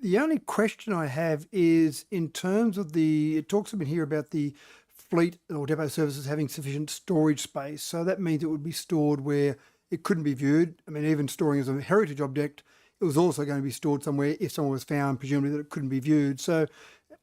Speaker 3: The only question I have is in terms of it talks a bit here about the fleet or depot services having sufficient storage space. So that means it would be stored where it couldn't be viewed. I mean, even storing as a heritage object, it was also going to be stored somewhere if someone was found, presumably, that it couldn't be viewed. So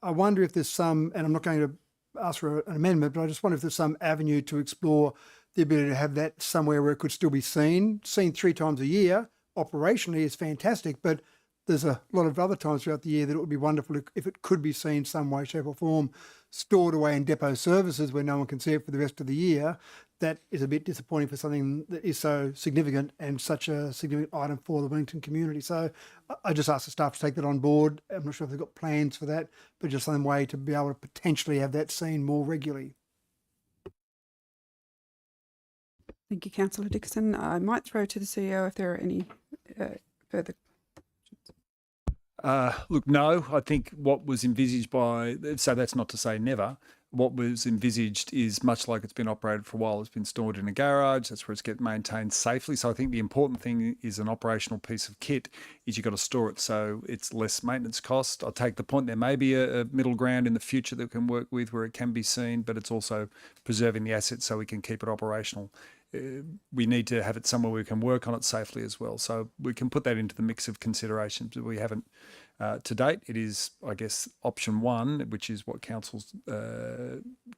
Speaker 3: I wonder if there's some, and I'm not going to ask for an amendment, but I just wonder if there's some avenue to explore the ability to have that somewhere where it could still be seen 3 times a year. Operationally is fantastic, but there's a lot of other times throughout the year that it would be wonderful if it could be seen some way, shape or form, stored away in depot services where no one can see it for the rest of the year. That is a bit disappointing for something that is so significant and such a significant item for the Wellington community. So I just ask the staff to take that on board. I'm not sure if they've got plans for that, but just some way to be able to potentially have that seen more regularly.
Speaker 7: Thank you, Councillor Dickinson. I might throw to the CEO if there are any further.
Speaker 4: Look, no, I think what was envisaged so that's not to say never, what was envisaged is much like it's been operated for a while. It's been stored in a garage. That's where it's get maintained safely. So I think the important thing is an operational piece of kit is you've got to store it so it's less maintenance cost. I'll take the point there may be a middle ground in the future that we can work with where it can be seen, but it's also preserving the asset so we can keep it operational. We need to have it somewhere we can work on it safely as well. So we can put that into the mix of considerations, but we haven't to date. It is, I guess, option 1, which is what council's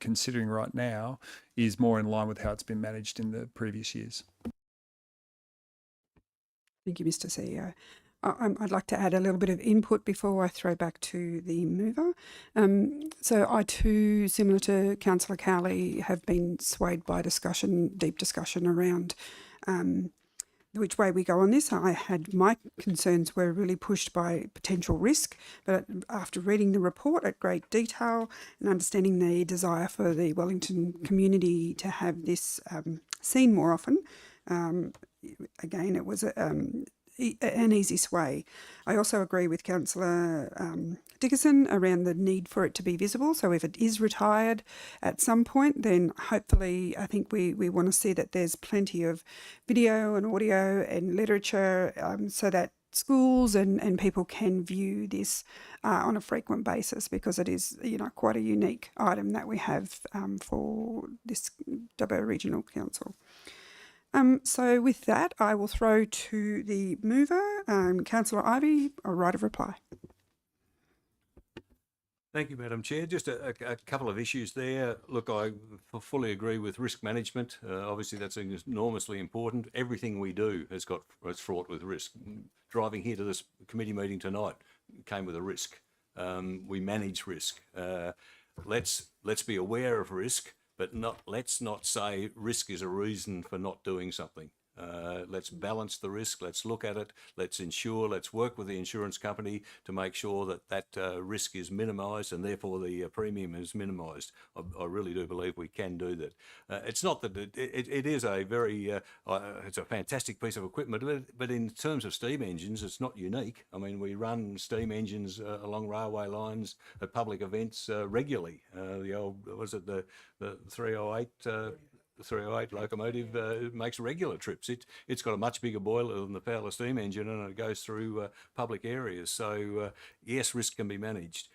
Speaker 4: considering right now, is more in line with how it's been managed in the previous years.
Speaker 7: Thank you, Mr. CEO. I'd like to add a little bit of input before I throw back to the mover. So I too, similar to Councillor Cowley, have been swayed by deep discussion around which way we go on this. My concerns were really pushed by potential risk, but after reading the report at great detail and understanding the desire for the Wellington community to have this seen more often, again, it was an easy sway. I also agree with Councillor Dickinson around the need for it to be visible. So if it is retired at some point, then hopefully I think we want to see that there's plenty of video and audio and literature so that schools and people can view this on a frequent basis, because it is, quite a unique item that we have for this Dubbo Regional Council. So with that, I will throw to the mover, Councillor Ivey, a right of reply.
Speaker 11: Thank you, Madam Chair. Just a couple of issues there. Look, I fully agree with risk management. Obviously, that's enormously important. Everything we do is fraught with risk. Driving here to this committee meeting tonight came with a risk. We manage risk. Let's be aware of risk, but let's not say risk is a reason for not doing something. Let's balance the risk. Let's look at it. Let's work with the insurance company to make sure that risk is minimised and therefore the premium is minimised. I really do believe we can do that. It's not that it is a very, it's a fantastic piece of equipment, but in terms of steam engines, it's not unique. I mean, we run steam engines along railway lines at public events regularly. The old, was it the 308? The 308 locomotive makes regular trips. It's got a much bigger boiler than the Fowler steam engine, and it goes through public areas. So yes, risk can be managed.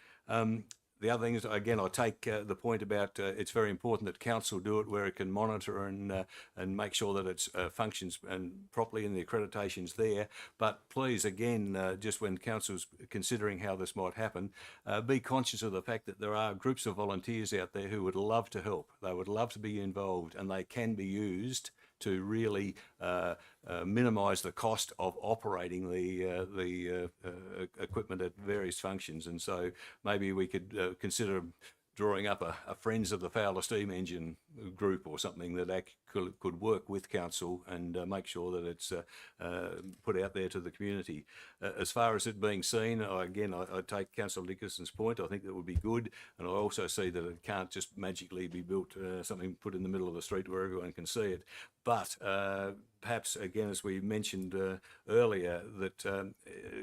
Speaker 11: The other thing is, again, I take the point about it's very important that council do it where it can monitor and make sure that it functions and properly and the accreditation's there. But please, again, just when council's considering how this might happen, be conscious of the fact that there are groups of volunteers out there who would love to help. They would love to be involved, and they can be used to really minimise the cost of operating the equipment at various functions. And so maybe we could consider drawing up a Friends of the Fowler Steam Engine group or something that could work with council and make sure that it's put out there to the community. As far as it being seen, I take Councillor Dickerson's point. I think that would be good, and I also see that it can't just magically be built, something put in the middle of the street where everyone can see it. But perhaps, again, as we mentioned earlier, that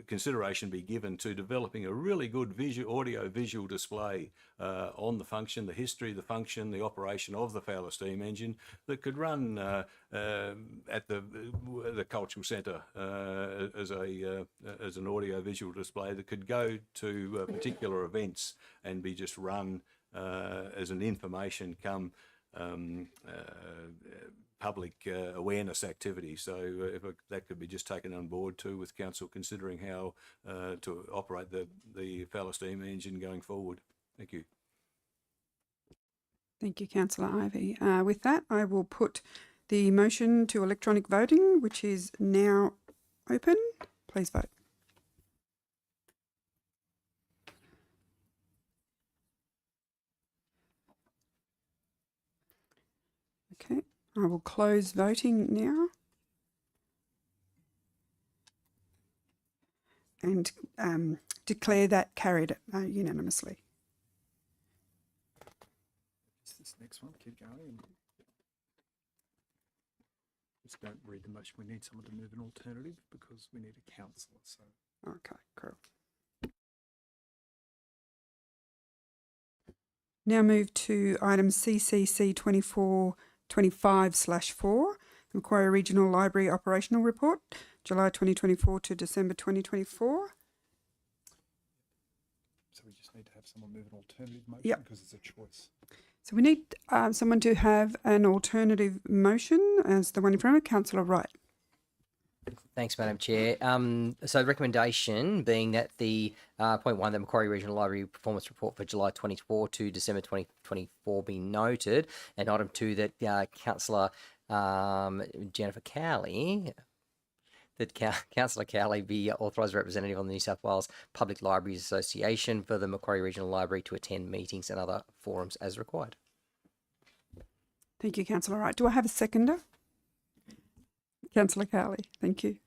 Speaker 11: consideration be given to developing a really good audio-visual display on the function, the history of the function, the operation of the Fowler Steam Engine that could run at the cultural centre as an audio-visual display that could go to particular events and be just run as an information come public awareness activity. So if that could be just taken on board too, with council considering how to operate the Fowler Steam Engine going forward. Thank you.
Speaker 7: Thank you, Councillor Ivey. With that, I will put the motion to electronic voting, which is now open. Please vote. Okay, I will close voting now. And declare that carried unanimously.
Speaker 4: This next one, keep going. Just don't read the motion. We need someone to move an alternative because we need a councillor. So.
Speaker 7: Okay, cool. Now move to item CCC 2425/4, the Macquarie Regional Library Operational Report, July 2024 to December 2024.
Speaker 4: So we just need to have someone move an alternative motion because it's a choice.
Speaker 7: So we need someone to have an alternative motion as the one in front of Councillor Wright.
Speaker 8: Thanks, Madam Chair. So the recommendation being that the point 1, the Macquarie Regional Library Performance Report for July 24 to December 2024 be noted, and item 2 that Councillor Jennifer Cowley, that Councillor Cowley be authorised representative on the New South Wales Public Libraries Association for the Macquarie Regional Library to attend meetings and other forums as required.
Speaker 7: Thank you, Councillor Wright. Do I have a seconder? Councillor Cowley, thank you.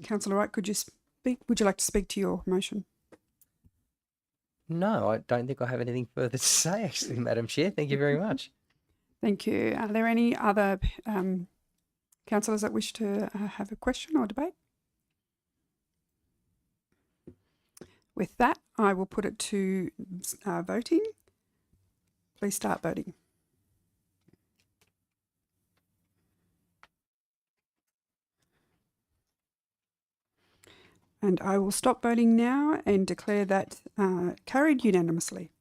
Speaker 7: Councillor Wright, could you speak? Would you like to speak to your motion?
Speaker 8: No, I don't think I have anything further to say, actually, Madam Chair. Thank you very much.
Speaker 7: Thank you. Are there any other councillors that wish to have a question or debate? With that, I will put it to voting. Please start voting. And I will stop voting now and declare that carried unanimously.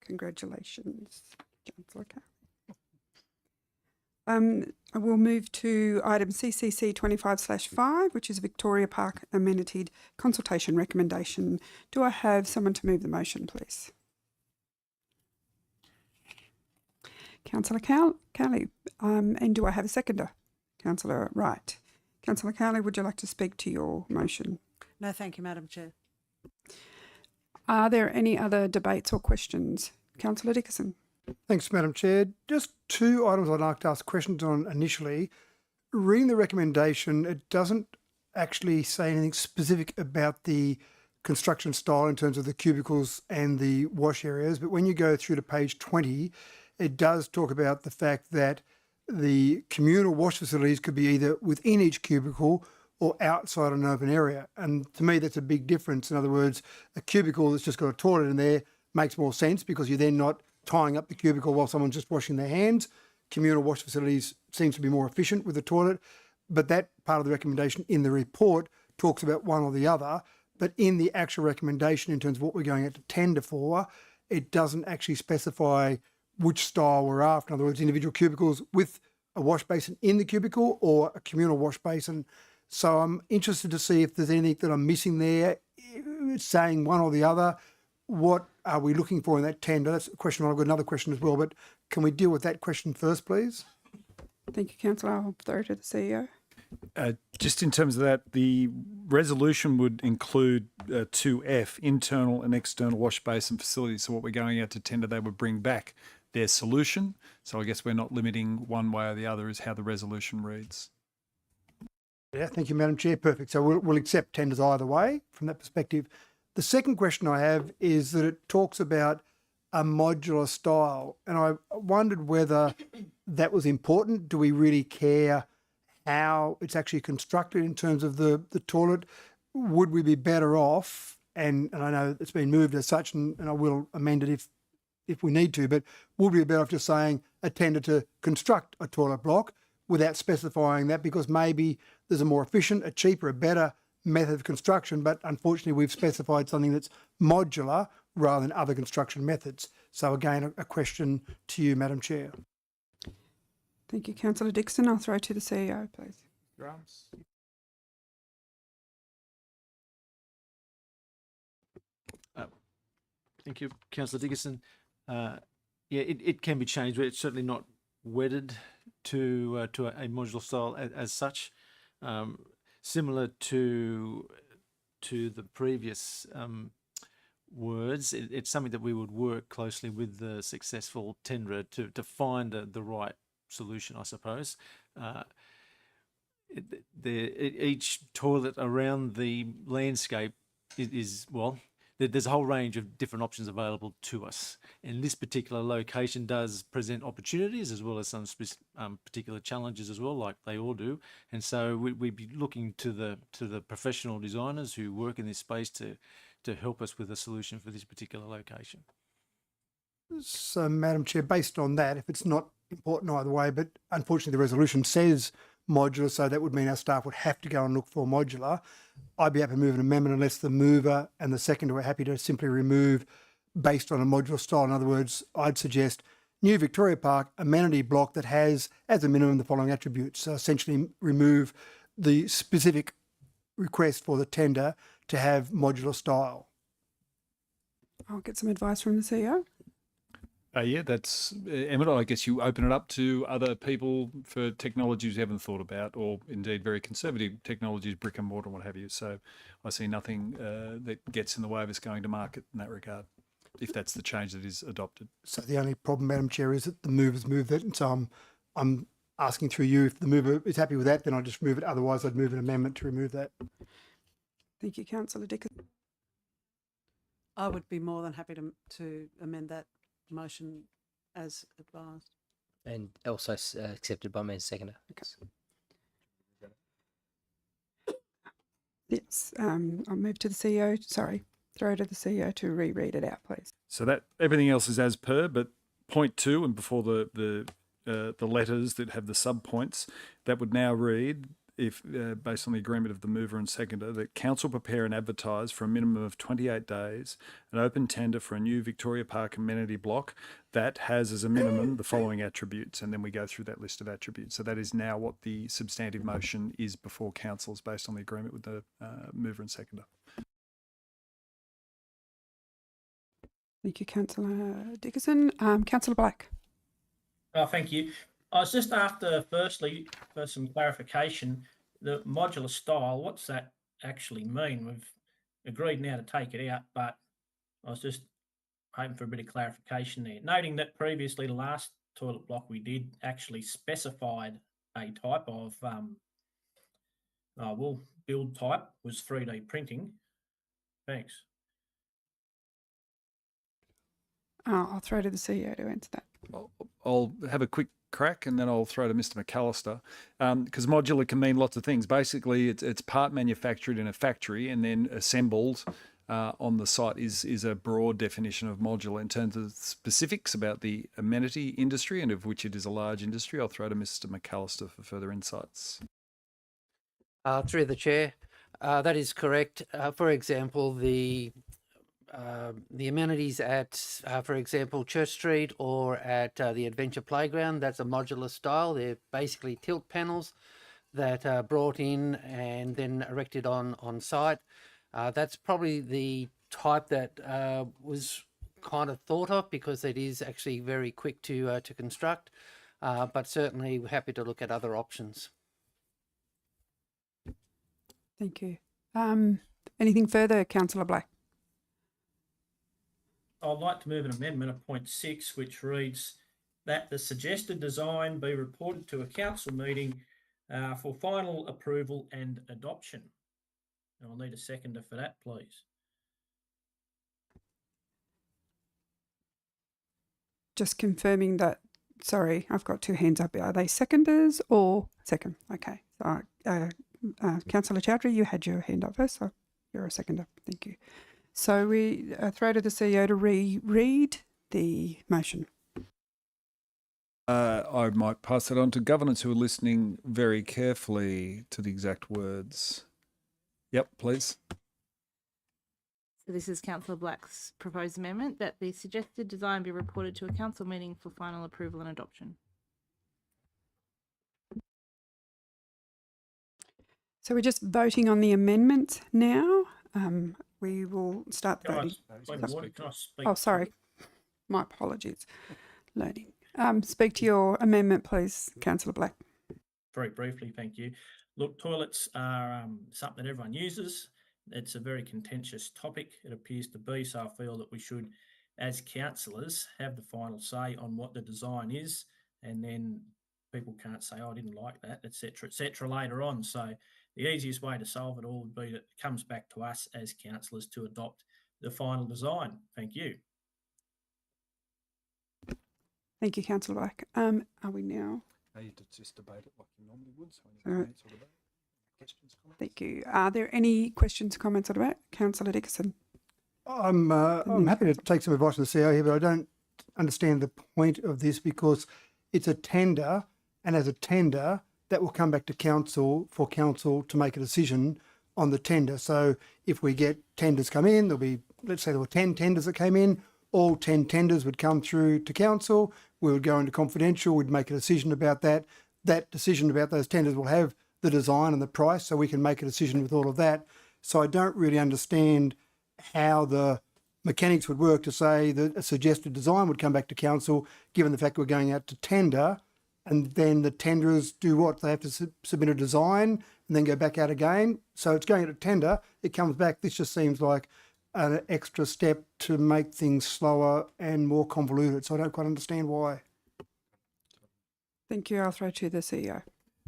Speaker 7: Congratulations, Councillor Cowley. I will move to item CCC 25/5, which is Victoria Park Amenity Consultation Recommendation. Do I have someone to move the motion, please? Councillor Cowley. And do I have a seconder? Councillor Wright. Councillor Cowley, would you like to speak to your motion?
Speaker 2: No, thank you, Madam Chair.
Speaker 7: Are there any other debates or questions? Councillor Dickerson.
Speaker 3: Thanks, Madam Chair. Just 2 items I'd like to ask questions on initially. Reading the recommendation, it doesn't actually say anything specific about the construction style in terms of the cubicles and the wash areas, but when you go through to page 20, it does talk about the fact that the communal wash facilities could be either within each cubicle or outside an open area. And to me, that's a big difference. In other words, a cubicle that's just got a toilet in there makes more sense because you're then not tying up the cubicle while someone's just washing their hands. Communal wash facilities seems to be more efficient with the toilet, but that part of the recommendation in the report talks about one or the other. But in the actual recommendation, in terms of what we're going out to tender for, it doesn't actually specify which style we're after. In other words, individual cubicles with a wash basin in the cubicle or a communal wash basin. So I'm interested to see if there's anything that I'm missing there, saying one or the other. What are we looking for in that tender? That's a question. I've got another question as well, but can we deal with that question first, please?
Speaker 7: Thank you, Councillor. I'll throw it to the CEO.
Speaker 4: Just in terms of that, the resolution would include 2F, internal and external wash basin facilities. So what we're going out to tender, they would bring back their solution. So I guess we're not limiting one way or the other is how the resolution reads.
Speaker 3: Yeah, thank you, Madam Chair. Perfect. So we'll accept tenders either way from that perspective. The second question I have is that it talks about a modular style, and I wondered whether that was important. Do we really care how it's actually constructed in terms of the toilet? Would we be better off, and I know it's been moved as such, and I will amend it if we need to, but would we be better off just saying a tender to construct a toilet block without specifying that, because maybe there's a more efficient, a cheaper, a better method of construction, but unfortunately we've specified something that's modular rather than other construction methods. So again, a question to you, Madam Chair.
Speaker 7: Thank you, Councillor Dixon. I'll throw it to the CEO, please.
Speaker 17: Thank you, Councillor Dickinson. Yeah, it can be changed, but it's certainly not wedded to a modular style as such. Similar to the previous words, it's something that we would work closely with the successful tenderer to find the right solution, I suppose. Each toilet around the landscape is well, there's a whole range of different options available to us, and this particular location does present opportunities as well as some particular challenges as well, like they all do. And so we'd be looking to the professional designers who work in this space to help us with a solution for this particular location.
Speaker 3: So, Madam Chair, based on that, if it's not important either way, but unfortunately the resolution says modular, so that would mean our staff would have to go and look for modular. I'd be happy to move an amendment unless the mover and the seconder are happy to simply remove based on a modular style. In other words, I'd suggest new Victoria Park amenity block that has, as a minimum, the following attributes. So essentially remove the specific request for the tender to have modular style.
Speaker 7: I'll get some advice from the CEO.
Speaker 4: Yeah, that's Emmett. I guess you open it up to other people for technologies you haven't thought about, or indeed very conservative technologies, brick and mortar, what have you. So I see nothing that gets in the way of us going to market in that regard, if that's the change that is adopted.
Speaker 3: So the only problem, Madam Chair, is that the movers moved it, and so I'm asking through you, if the mover is happy with that, then I'll just move it. Otherwise, I'd move an amendment to remove that.
Speaker 7: Thank you, Councillor Dickinson.
Speaker 2: I would be more than happy to amend that motion as advised.
Speaker 8: And also accepted by me as seconder.
Speaker 7: Yes, I'll move to the CEO. Sorry, throw to the CEO to reread it out, please.
Speaker 4: So that everything else is as per, but point 2 and before the letters that have the sub points, that would now read, if based on the agreement of the mover and seconder, that council prepare and advertise for a minimum of 28 days an open tender for a new Victoria Park amenity block that has as a minimum the following attributes, and then we go through that list of attributes. So that is now what the substantive motion is before council, based on the agreement with the mover and seconder.
Speaker 7: Thank you, Councillor Dickinson. Councillor Black.
Speaker 6: Oh, thank you. I was just after, firstly, for some clarification, the modular style, what's that actually mean? We've agreed now to take it out, but I was just hoping for a bit of clarification there. Noting that previously the last toilet block we did actually specified a type of, build type was 3D printing. Thanks.
Speaker 7: I'll throw to the CEO to answer that.
Speaker 4: I'll have a quick crack and then I'll throw to Mr. McAllister, because modular can mean lots of things. Basically, it's part manufactured in a factory and then assembled on the site is a broad definition of modular. In terms of specifics about the amenity industry, and of which it is a large industry, I'll throw to Mr. McAllister for further insights.
Speaker 18: Through the chair, that is correct. For example, the amenities at, for example, Church Street or at the Adventure Playground, that's a modular style. They're basically tilt panels that are brought in and then erected on site. That's probably the type that was kind of thought of because it is actually very quick to construct. But certainly we're happy to look at other options.
Speaker 7: Thank you. Anything further, Councillor Black?
Speaker 6: I'd like to move an amendment of point 6, which reads that the suggested design be reported to a council meeting for final approval and adoption. And I'll need a seconder for that, please.
Speaker 7: Just confirming that, sorry, I've got two hands up. Are they seconders or second? Okay. So, Councillor Chowdhury, you had your hand up first, so you're a seconder. Thank you. So we throw to the CEO to reread the motion.
Speaker 4: I might pass it on to governors who are listening very carefully to the exact words. Yep, please.
Speaker 19: So this is Councillor Black's proposed amendment that the suggested design be reported to a council meeting for final approval and adoption.
Speaker 7: So we're just voting on the amendment now. We will start the
Speaker 6: Can I
Speaker 7: voting.
Speaker 6: point of order? Can I speak?
Speaker 7: Oh, sorry. My apologies. Loading. Speak to your amendment, please, Councillor Black.
Speaker 6: Very briefly, thank you. Look, toilets are something that everyone uses. It's a very contentious topic. It appears to be, so I feel that we should, as councillors, have the final say on what the design is, and then people can't say, oh, I didn't like that, etc., later on. So the easiest way to solve it all would be that it comes back to us as councillors to adopt the final design. Thank you.
Speaker 7: Thank you, Councillor Black. Are we now?
Speaker 4: You just debate it like you normally would. So
Speaker 7: All right. Thank you. Are there any questions, comments on that? Councillor Dickerson.
Speaker 3: I'm happy to take some advice from the CEO here, but I don't understand the point of this because it's a tender, and as a tender, that will come back to council for council to make a decision on the tender. So if we get tenders come in, there'll be, let's say there were 10 tenders that came in, all 10 tenders would come through to council, we would go into confidential, we'd make a decision about that. That decision about those tenders will have the design and the price, so we can make a decision with all of that. So I don't really understand how the mechanics would work to say that a suggested design would come back to council, given the fact we're going out to tender, and then the tenderers do what? They have to submit a design and then go back out again. So it's going out to tender, it comes back. This just seems like an extra step to make things slower and more convoluted. So I don't quite understand why.
Speaker 7: Thank you. I'll throw to the CEO.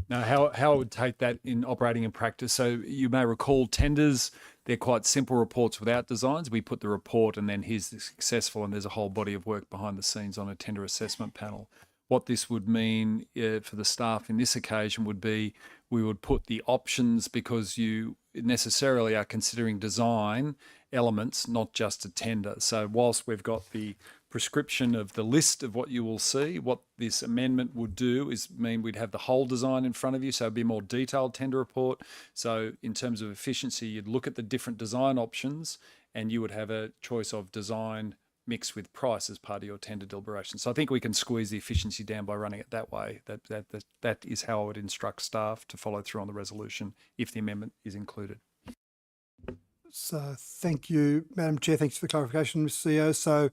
Speaker 4: Now, how I would take that in operating in practice. So you may recall tenders, they're quite simple reports without designs. We put the report and then here's the successful, and there's a whole body of work behind the scenes on a tender assessment panel. What this would mean for the staff in this occasion would be we would put the options, because you necessarily are considering design elements, not just a tender. So whilst we've got the prescription of the list of what you will see, what this amendment would do is mean we'd have the whole design in front of you, so it'd be a more detailed tender report. So in terms of efficiency, you'd look at the different design options and you would have a choice of design mixed with price as part of your tender deliberation. So I think we can squeeze the efficiency down by running it that way. That is how I would instruct staff to follow through on the resolution if the amendment is included.
Speaker 3: So thank you, Madam Chair. Thanks for the clarification, Mr. CEO. So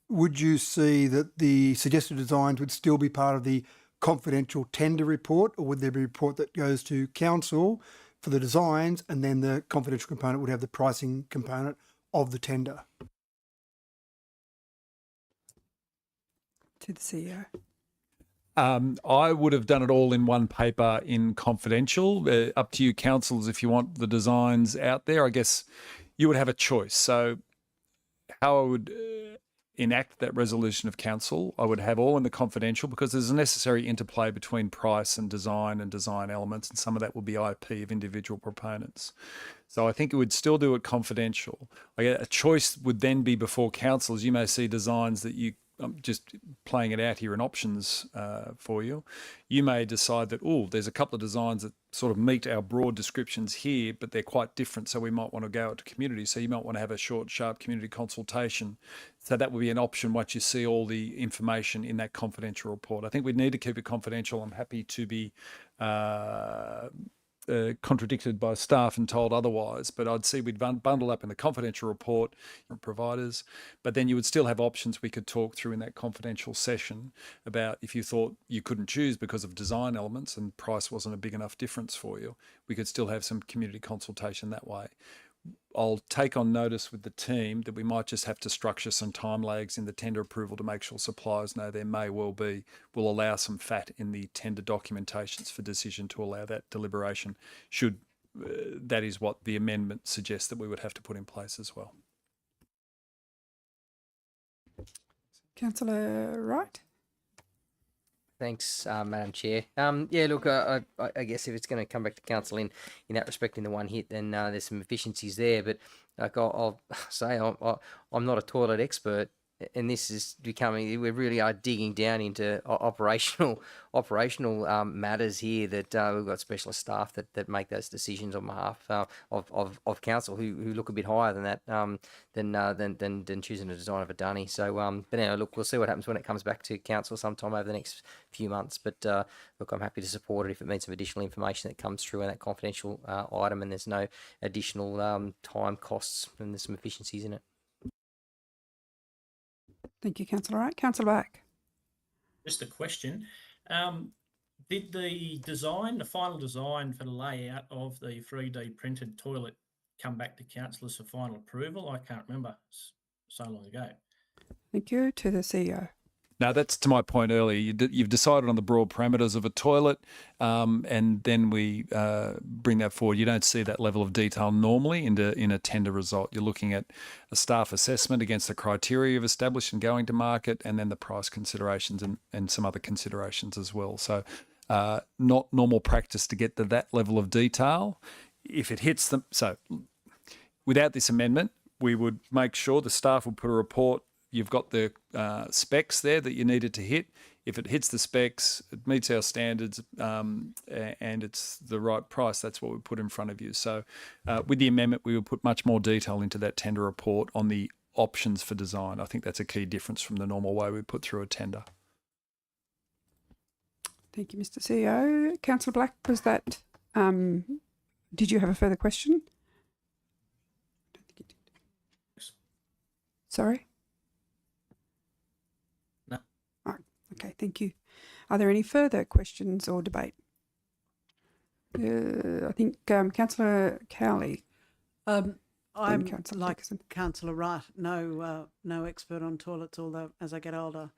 Speaker 3: would you see that the suggested designs would still be part of the confidential tender report, or would there be a report that goes to council for the designs and then the confidential component would have the pricing component of the tender?
Speaker 7: To the CEO.
Speaker 4: I would have done it all in one paper in confidential. Up to you, councillors, if you want the designs out there. I guess you would have a choice. So how I would enact that resolution of council, I would have all in the confidential, because there's a necessary interplay between price and design elements, and some of that will be IP of individual proponents. So I think it would still do it confidential. A choice would then be before councillors. You may see designs that I'm just playing it out here in options for you. You may decide that, there's a couple of designs that sort of meet our broad descriptions here, but they're quite different, so we might want to go out to community. So you might want to have a short, sharp community consultation. So that would be an option once you see all the information in that confidential report. I think we'd need to keep it confidential. I'm happy to be contradicted by staff and told otherwise, but I'd see we'd bundle up in the confidential report from providers, but then you would still have options we could talk through in that confidential session about if you thought you couldn't choose because of design elements and price wasn't a big enough difference for you, we could still have some community consultation that way. I'll take on notice with the team that we might just have to structure some time lags in the tender approval to make sure suppliers know there may well be. We'll allow some fat in the tender documentations for decision to allow that deliberation should that is what the amendment suggests that we would have to put in place as well.
Speaker 7: Councillor Wright.
Speaker 8: Thanks, Madam Chair. Yeah, look, I guess if it's going to come back to council in that respect in the one hit, then there's some efficiencies there. But like I'll say, I'm not a toilet expert, and this is becoming, we really are digging down into operational matters here that we've got specialist staff that make those decisions on behalf of council who look a bit higher than that than choosing a design of a dunny. So but anyway, look, we'll see what happens when it comes back to council sometime over the next few months. But look, I'm happy to support it if it means some additional information that comes through in that confidential item, and there's no additional time costs, and there's some efficiencies in it.
Speaker 7: Thank you, Councillor Wright. Councillor Black.
Speaker 6: Just a question. Did the final design for the layout of the 3D printed toilet come back to councillors for final approval? I can't remember, so long ago.
Speaker 7: Thank you. To the CEO.
Speaker 4: Now, that's to my point earlier. You've decided on the broad parameters of a toilet, and then we bring that forward. You don't see that level of detail normally in a tender result. You're looking at a staff assessment against the criteria you've established and going to market, and then the price considerations and some other considerations as well. So not normal practice to get to that level of detail. If it hits them, so without this amendment, we would make sure the staff will put a report. You've got the specs there that you needed to hit. If it hits the specs, it meets our standards, and it's the right price, that's what we put in front of you. So with the amendment, we will put much more detail into that tender report on the options for design. I think that's a key difference from the normal way we put through a tender.
Speaker 7: Thank you, Mr. CEO. Councillor Black, was that, did you have a further question? Sorry?
Speaker 6: No.
Speaker 7: Oh, okay, thank you. Are there any further questions or debate? I think Councillor Cowley.
Speaker 2: I'm
Speaker 7: Councillor
Speaker 2: like
Speaker 7: Dickerson.
Speaker 2: Councillor Wright, no expert on toilets, although as I get older.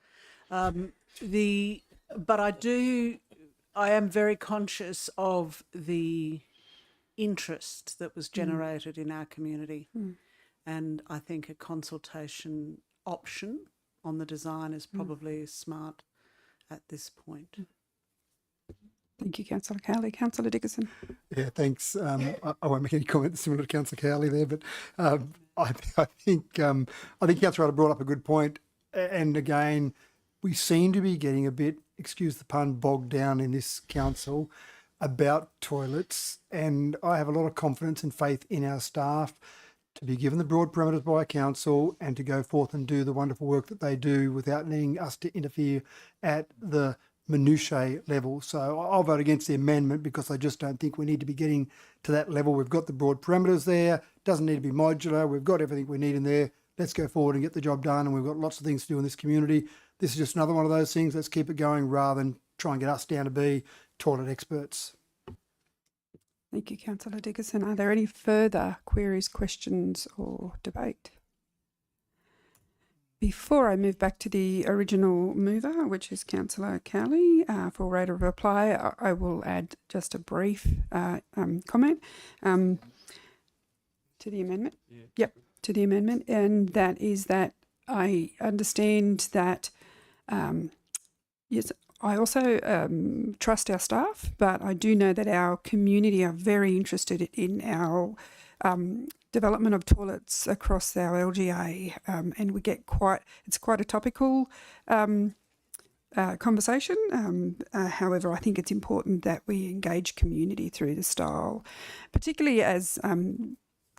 Speaker 2: But I am very conscious of the interest that was generated in our community. And I think a consultation option on the design is probably smart at this point.
Speaker 7: Thank you, Councillor Cowley. Councillor Dickerson.
Speaker 3: Yeah, thanks. I won't make any comments similar to Councillor Cowley there, but I think Councillor Wright brought up a good point. And again, we seem to be getting a bit, excuse the pun, bogged down in this council about toilets. And I have a lot of confidence and faith in our staff to be given the broad parameters by our council and to go forth and do the wonderful work that they do without needing us to interfere at the minutiae level. So I'll vote against the amendment because I just don't think we need to be getting to that level. We've got the broad parameters there. Doesn't need to be modular. We've got everything we need in there. Let's go forward and get the job done. And we've got lots of things to do in this community. This is just another one of those things. Let's keep it going rather than try and get us down to be toilet experts.
Speaker 7: Thank you, Councillor Dickerson. Are there any further queries, questions or debate? Before I move back to the original mover, which is Councillor Cowley, for rate of reply, I will add just a brief comment to the amendment.
Speaker 17: Yeah.
Speaker 7: Yep, to the amendment, and that is that I understand that, yes, I also trust our staff, but I do know that our community are very interested in our development of toilets across our LGA, and we get it's quite a topical conversation. However, I think it's important that we engage community through the style, particularly as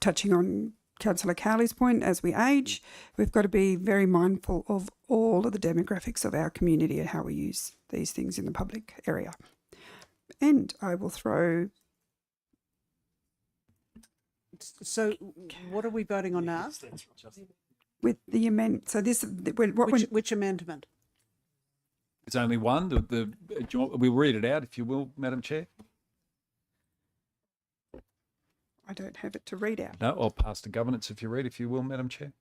Speaker 7: touching on Councillor Cowley's point, as we age, we've got to be very mindful of all of the demographics of our community and how we use these things in the public area. And I will throw
Speaker 2: So what are we voting on now?
Speaker 7: With the amendment, so this,
Speaker 2: Which amendment?
Speaker 4: It's only one. We'll read it out, if you will, Madam Chair.
Speaker 7: I don't have it to read out.
Speaker 4: No, I'll pass to governance if you will, Madam Chair.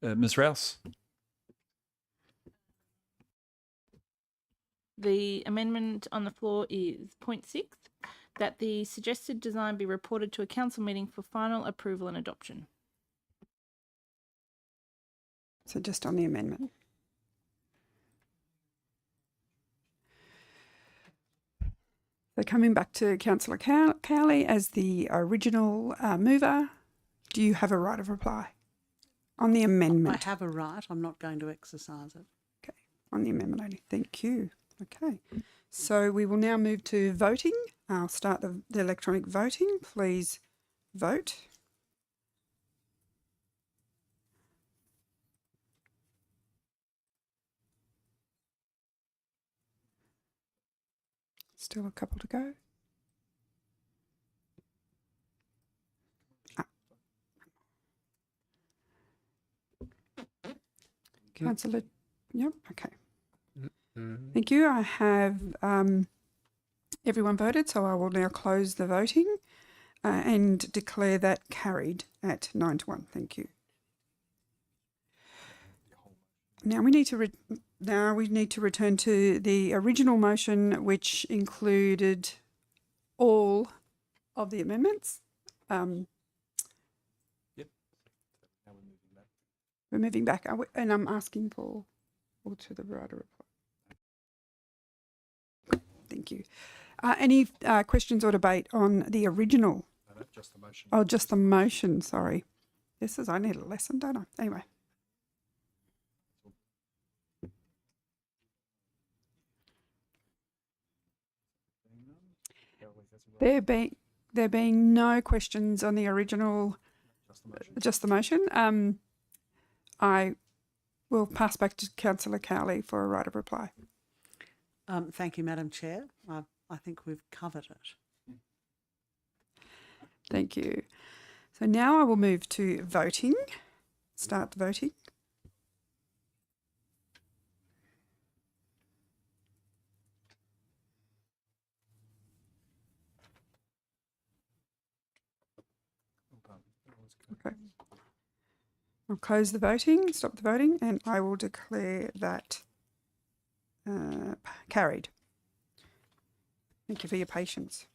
Speaker 4: Ms. Rouse.
Speaker 19: The amendment on the floor is point 6, that the suggested design be reported to a council meeting for final approval and adoption.
Speaker 7: So just on the amendment. So coming back to Councillor Cowley as the original mover, do you have a right of reply on the amendment?
Speaker 2: I have a right. I'm not going to exercise it.
Speaker 7: Okay, on the amendment only. Thank you. Okay, so we will now move to voting. I'll start the electronic voting. Please vote. Still a couple to go. Councillor, yep, okay. Thank you. I have everyone voted, so I will now close the voting and declare that carried at 9-1. Thank you. Now we need to return to the original motion, which included all of the amendments.
Speaker 4: Yep.
Speaker 7: We're moving back, and I'm asking for all to the right reply. Thank you. Any questions or debate on the original?
Speaker 4: No, just the motion.
Speaker 7: Oh, just the motion. Sorry. I need a lesson, don't I? Anyway. There being no questions on the original, just the motion. I will pass back to Councillor Cowley for a right of reply.
Speaker 2: Thank you, Madam Chair. I think we've covered it.
Speaker 7: Thank you. So now I will move to voting. Start the voting. Okay. I'll close the voting, stop the voting, and I will declare that carried. Thank you for your patience.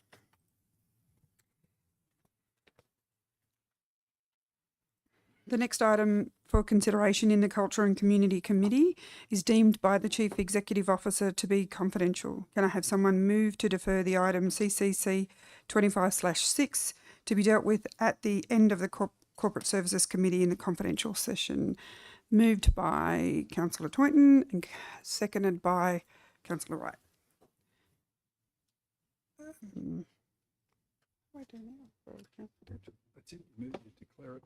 Speaker 7: The next item for consideration in the Culture and Community Committee is deemed by the Chief Executive Officer to be confidential. Can I have someone move to defer the item CCC 25/6 to be dealt with at the end of the Corporate Services Committee in the confidential session? Moved by Councillor Toynton and seconded by Councillor Wright.
Speaker 4: That's it. Move to declare it.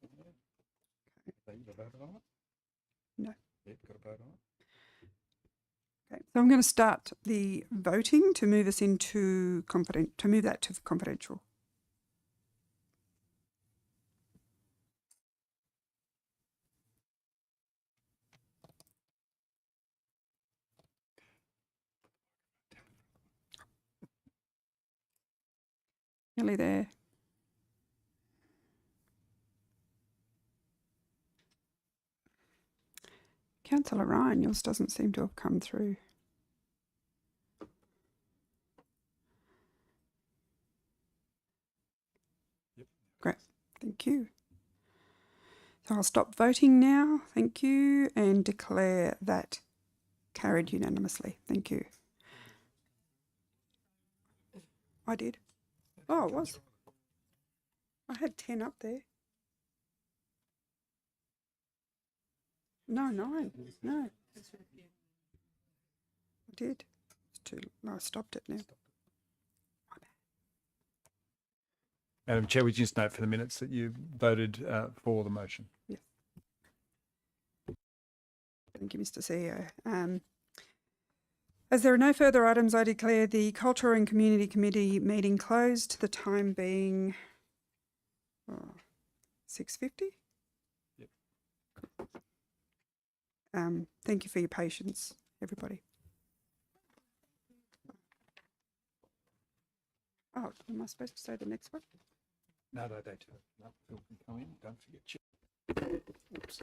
Speaker 4: Okay. You've got a vote on it?
Speaker 7: No.
Speaker 4: Yep, got a vote on it.
Speaker 7: Okay, so I'm going to start the voting to move us into move that to confidential. Nearly there. Councillor Ryan, yours doesn't seem to have come through.
Speaker 4: Yep.
Speaker 7: Great, thank you. So I'll stop voting now, thank you, and declare that carried unanimously. Thank you. I did. Oh, it was. I had 10 up there. No, 9. No. I did. It's too. No, I stopped it now.
Speaker 4: Madam Chair, we just note for the minutes that you voted for the motion.
Speaker 7: Yes. Thank you, Mr. CEO. As there are no further items, I declare the Culture and Community Committee meeting closed, the time being 6:50. Thank you for your patience, everybody. Oh, am I supposed to say the next one?
Speaker 4: No, they don't. No, Phil can come in. Don't forget. Oops.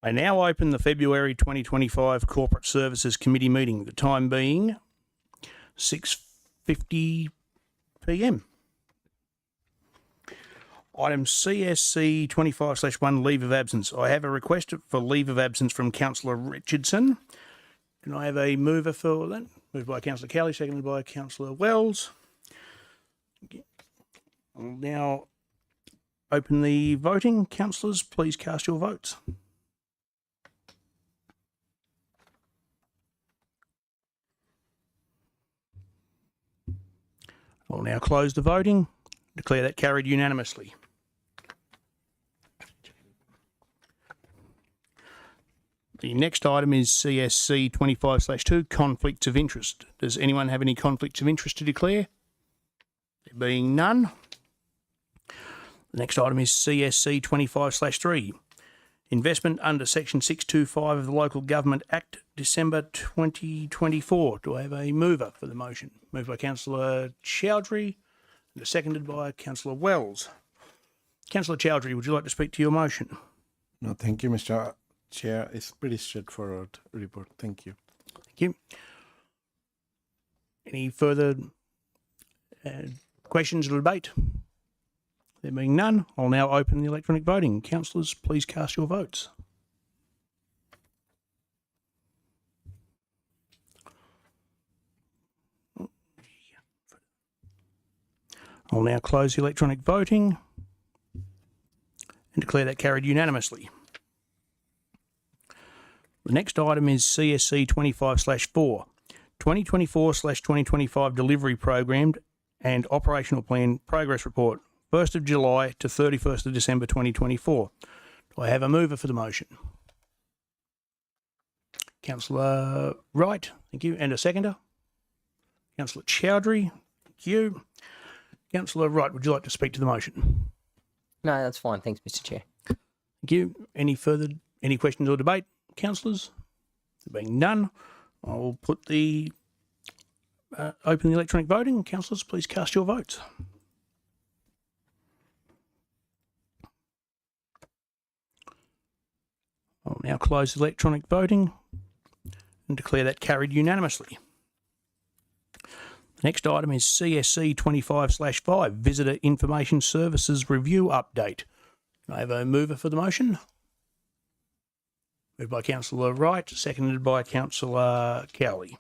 Speaker 1: I now open the February 2025 Corporate Services Committee meeting, the time being 6:50 p.m. Item CSC 25/1, leave of absence. I have a request for leave of absence from Councillor Richardson. Can I have a mover for that? Moved by Councillor Cowley, seconded by Councillor Wells. I'll now open the voting. Councillors, please cast your votes. I'll now close the voting. Declare that carried unanimously. The next item is CSC 25/2, conflicts of interest. Does anyone have any conflicts of interest to declare? There being none. The next item is CSC 25/3, investment under Section 625 of the Local Government Act, December 2024. Do I have a mover for the motion? Moved by Councillor Chowdhury and seconded by Councillor Wells. Councillor Chowdhury, would you like to speak to your motion?
Speaker 10: No, thank you, Mr. Chair. It's pretty straightforward report. Thank you.
Speaker 1: Thank you. Any further questions or debate? There being none, I'll now open the electronic voting. Councillors, please cast your votes. I'll now close the electronic voting and declare that carried unanimously. The next item is CSC 25/4, 2024/2025 delivery program and operational plan progress report, 1st of July to 31st of December 2024. Do I have a mover for the motion? Councillor Wright, thank you, and a seconder? Councillor Chowdhury, thank you. Councillor Wright, would you like to speak to the motion?
Speaker 8: No, that's fine. Thanks, Mr. Chair.
Speaker 1: Thank you. Any questions or debate, councillors? There being none, I'll put the open the electronic voting. Councillors, please cast your votes. I'll now close the electronic voting and declare that carried unanimously. The next item is CSC 25/5, Visitor Information Services Review Update. I have a mover for the motion. Moved by Councillor Wright, seconded by Councillor Cowley.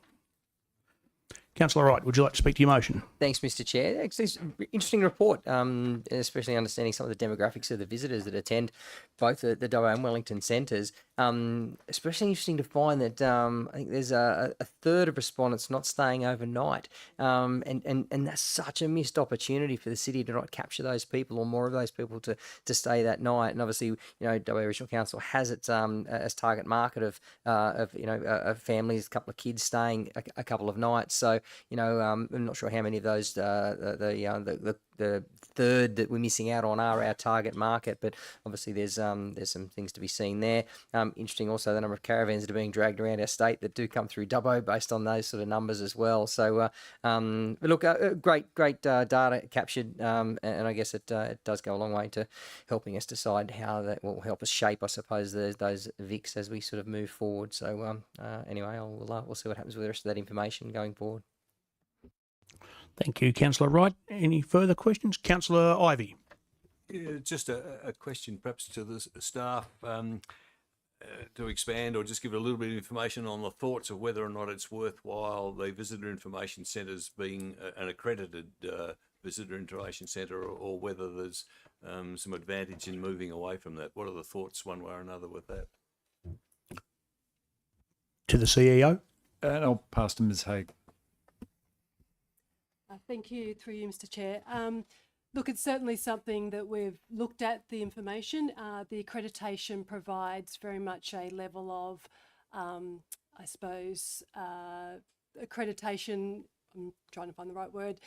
Speaker 1: Councillor Wright, would you like to speak to your motion?
Speaker 8: Thanks, Mr. Chair. Actually, it's an interesting report, especially understanding some of the demographics of the visitors that attend both the Dubbo and Wellington centres. Especially interesting to find that I think there's a third of respondents not staying overnight, and that's such a missed opportunity for the city to not capture those people or more of those people to stay that night. And obviously, Dubbo Regional Council has its as target market of families, a couple of kids staying a couple of nights. So I'm not sure how many of those the the third that we're missing out on are our target market. But obviously there's some things to be seen there. Interesting also the number of caravans that are being dragged around our state that do come through Dubbo based on those sort of numbers as well. So look, great data captured, and I guess it does go a long way to helping us decide how that will help us shape, I suppose, those VICs as we sort of move forward. So anyway, we'll see what happens with the rest of that information going forward.
Speaker 1: Thank you, Councillor Wright. Any further questions? Councillor Ivey.
Speaker 11: Yeah, just a question perhaps to the staff to expand or just give a little bit of information on the thoughts of whether or not it's worthwhile the visitor information centres being an accredited visitor information centre, or whether there's some advantage in moving away from that. What are the thoughts one way or another with that?
Speaker 1: To the CEO.
Speaker 4: And I'll pass to Ms Haig.
Speaker 20: Thank you, through you, Mr. Chair. Look, it's certainly something that we've looked at the information. The accreditation provides very much a level of, I suppose, accreditation, I'm trying to find the right word,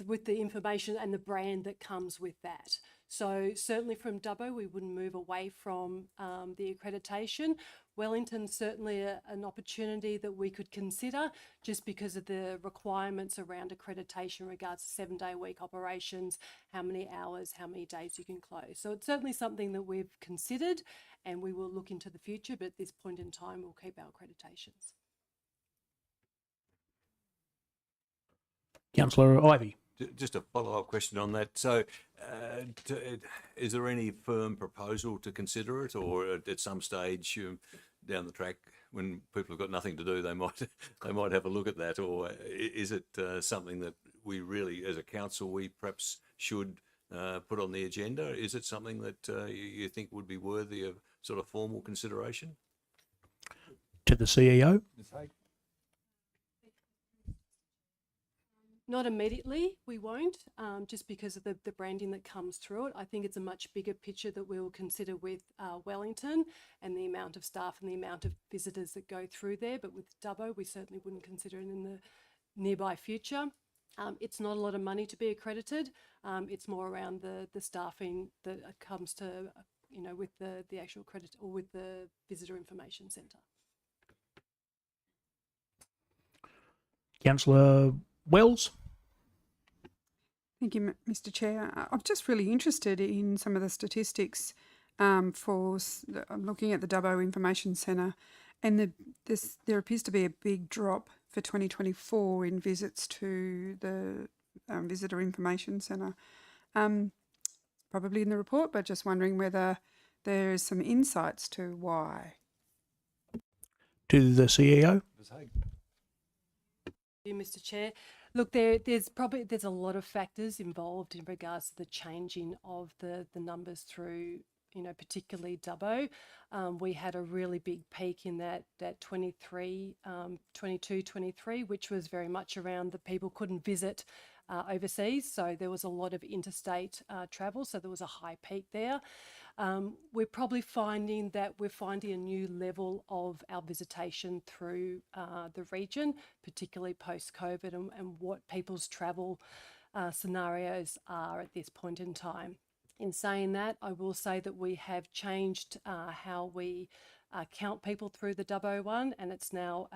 Speaker 20: with the information and the brand that comes with that. So certainly from Dubbo, we wouldn't move away from the accreditation. Wellington's certainly an opportunity that we could consider just because of the requirements around accreditation in regards to 7-day-a-week operations, how many hours, how many days you can close. So it's certainly something that we've considered and we will look into the future, but at this point in time, we'll keep our accreditations.
Speaker 1: Councillor Ivey.
Speaker 11: Just a follow-up question on that. So is there any firm proposal to consider it, or at some stage down the track when people have got nothing to do, they might have a look at that? Or is it something that we really, as a council, we perhaps should put on the agenda? Is it something that you think would be worthy of sort of formal consideration?
Speaker 1: To the CEO.
Speaker 20: Not immediately, we won't, just because of the branding that comes through it. I think it's a much bigger picture that we will consider with Wellington and the amount of staff and the amount of visitors that go through there. But with Dubbo, we certainly wouldn't consider it in the nearby future. It's not a lot of money to be accredited. It's more around the staffing that comes to, with the actual credit or with the Visitor Information Centre.
Speaker 1: Councillor Wells.
Speaker 7: Thank you, Mr. Chair. I'm just really interested in some of the statistics I'm looking at the Dubbo Information Centre, and there appears to be a big drop for 2024 in visits to the Visitor Information Centre. Probably in the report, but just wondering whether there's some insights to why.
Speaker 1: To the CEO.
Speaker 20: You, Mr. Chair. Look, there's a lot of factors involved in regards to the changing of the numbers through, particularly Dubbo. We had a really big peak in that 22, 23, which was very much around the people couldn't visit overseas. So there was a lot of interstate travel. So there was a high peak there. We're probably finding that we're finding a new level of our visitation through the region, particularly post-COVID, and what people's travel scenarios are at this point in time. In saying that, I will say that we have changed how we count people through the Dubbo one, and it's now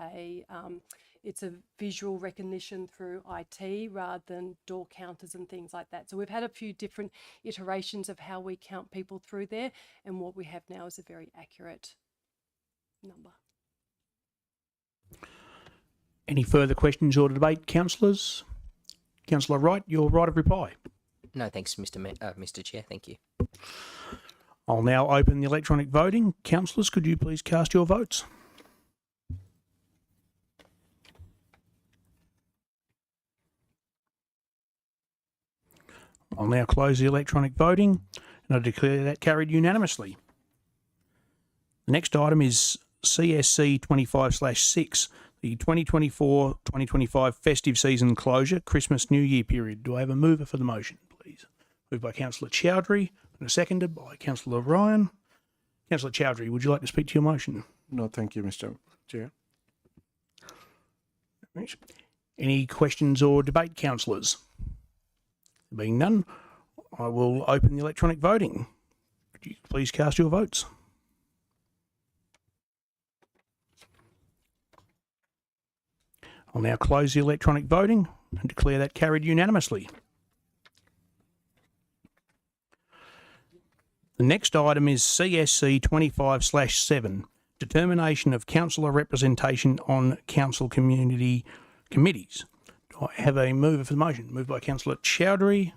Speaker 20: it's a visual recognition through IT rather than door counters and things like that. So we've had a few different iterations of how we count people through there, and what we have now is a very accurate number.
Speaker 1: Any further questions or debate, councillors? Councillor Wright, your right of reply.
Speaker 8: No, thanks, Mr. Chair. Thank you.
Speaker 1: I'll now open the electronic voting. Councillors, could you please cast your votes? I'll now close the electronic voting, and I declare that carried unanimously. The next item is CSC 25/6, the 2024-2025 festive season closure, Christmas New Year period. Do I have a mover for the motion, please? Moved by Councillor Chowdhury and seconded by Councillor Ryan. Councillor Chowdhury, would you like to speak to your motion?
Speaker 10: No, thank you, Mr. Chair.
Speaker 1: Any questions or debate, councillors? Being none, I will open the electronic voting. Could you please cast your votes? I'll now close the electronic voting and declare that carried unanimously. The next item is CSC 25/7, determination of councillor representation on council community committees. Do I have a mover for the motion? Moved by Councillor Chowdhury.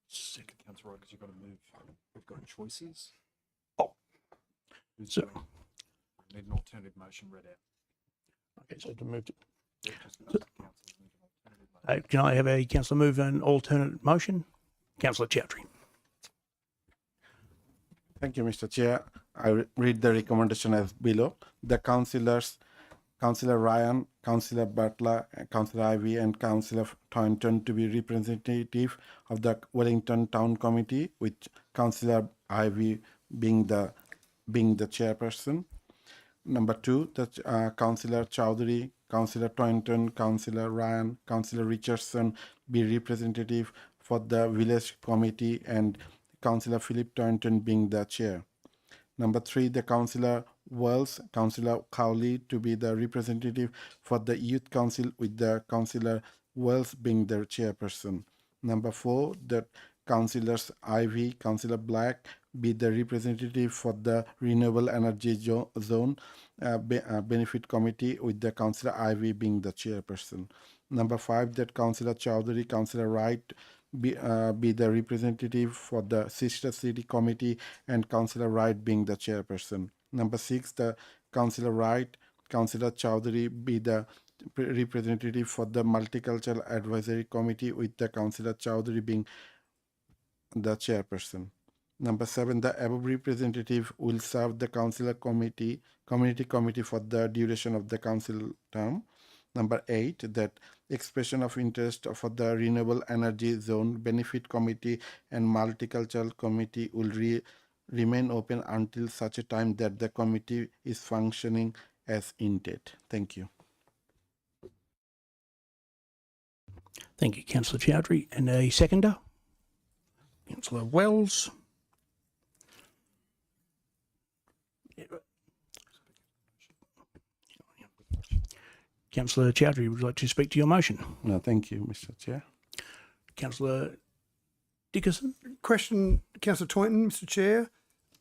Speaker 4: Second, Councillor Wright, because you've got to move. We've got choices.
Speaker 1: Oh.
Speaker 4: So, need an alternative motion read out.
Speaker 1: Okay, so to move to... can I have a councillor move an alternate motion? Councillor Chowdhury.
Speaker 10: Thank you, Mr. Chair. I read the recommendation as below. The councillors, Councillor Ryan, Councillor Butler, Councillor Ivy, and Councillor Thornton to be representative of the Wellington Town Committee, with Councillor Ivy being the chairperson. Number 2, the Councillor Chowdhury, Councillor Thornton, Councillor Ryan, Councillor Richardson be representative for the Village Committee, and Councillor Philip Thornton being the chair. Number 3, the Councillor Wells, Councillor Cowley to be the representative for the Youth Council, with the Councillor Wells being the chairperson. Number 4, the Councillors Ivy, Councillor Black be the representative for the Renewable Energy Zone Benefit Committee, with the Councillor Ivy being the chairperson. Number 5, that Councillor Chowdhury, Councillor Wright be the representative for the Sister City Committee, and Councillor Wright being the chairperson. Number 6, the Councillor Wright, Councillor Chowdhury be the representative for the Multicultural Advisory Committee, with the Councillor Chowdhury being the chairperson. Number 7, the above representative will serve the councillor community committee for the duration of the council term. Number 8, that expression of interest for the Renewable Energy Zone Benefit Committee and Multicultural Committee will remain open until such a time that the committee is functioning as intended. Thank you.
Speaker 1: Thank you, Councillor Chowdhury. And a seconder? Councillor Wells. Councillor Chowdhury, would you like to speak to your motion?
Speaker 10: No, thank you, Mr. Chair.
Speaker 1: Councillor Dickerson.
Speaker 3: Question, Councillor Toynton, Mr. Chair.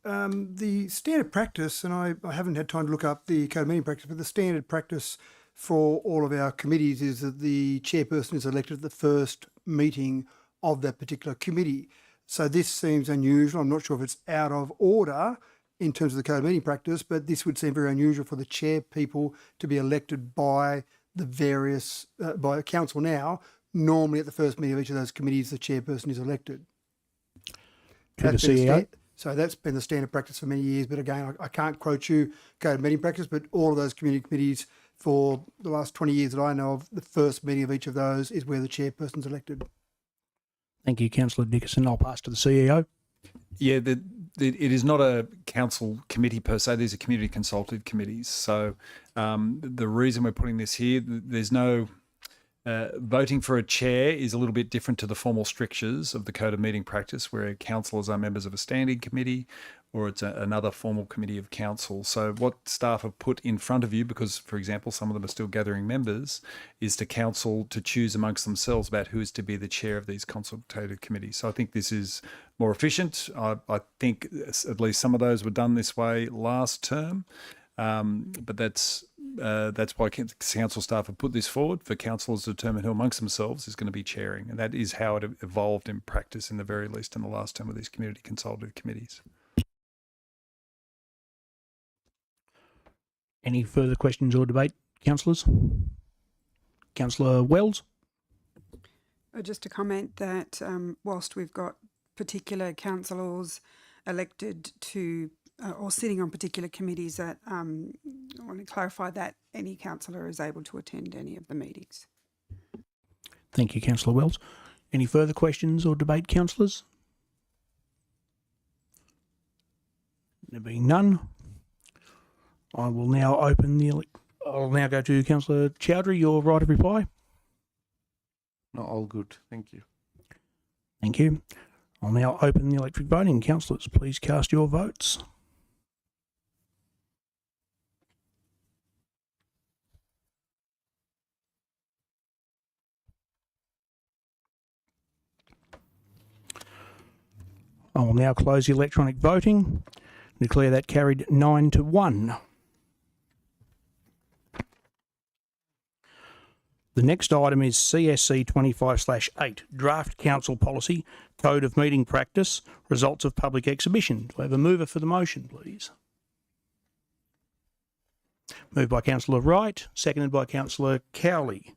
Speaker 3: The standard practice, and I haven't had time to look up the code of meeting practice, but the standard practice for all of our committees is that the chairperson is elected at the first meeting of that particular committee. So this seems unusual. I'm not sure if it's out of order in terms of the code of meeting practice, but this would seem very unusual for the chair people to be elected by the various, by council now. Normally at the first meeting of each of those committees, the chairperson is elected.
Speaker 1: To the CEO?
Speaker 3: So that's been the standard practice for many years, but again, I can't quote you code of meeting practice, but all of those community committees for the last 20 years that I know of, the first meeting of each of those is where the chairperson's elected.
Speaker 1: Thank you, Councillor Dickerson. I'll pass to the CEO.
Speaker 4: Yeah, it is not a council committee per se. These are community consultative committees. So the reason we're putting this here, there's no voting for a chair is a little bit different to the formal strictures of the code of meeting practice, where councillors are members of a standing committee or it's another formal committee of council. So what staff have put in front of you, because, for example, some of them are still gathering members, is to council to choose amongst themselves about who is to be the chair of these consultative committees. So I think this is more efficient. I think at least some of those were done this way last term, but that's why council staff have put this forward for councillors to determine who amongst themselves is going to be chairing. And that is how it evolved in practice, in the very least, in the last term of these community consultative committees.
Speaker 1: Any further questions or debate, councillors? Councillor Wells?
Speaker 7: Just to comment that whilst we've got particular councillors elected to or sitting on particular committees, that I want to clarify that any councillor is able to attend any of the meetings.
Speaker 1: Thank you, Councillor Wells. Any further questions or debate, councillors? There being none, I will now open the... I'll now go to Councillor Chowdhury, your right of reply.
Speaker 10: No, all good. Thank you.
Speaker 1: Thank you. I'll now open the electric voting. Councillors, please cast your votes. I will now close the electronic voting. Declare that carried 9-1. The next item is CSC 25/8, Draft Council Policy, Code of Meeting Practice, Results of Public Exhibition. Do I have a mover for the motion, please? Moved by Councillor Wright, seconded by Councillor Cowley.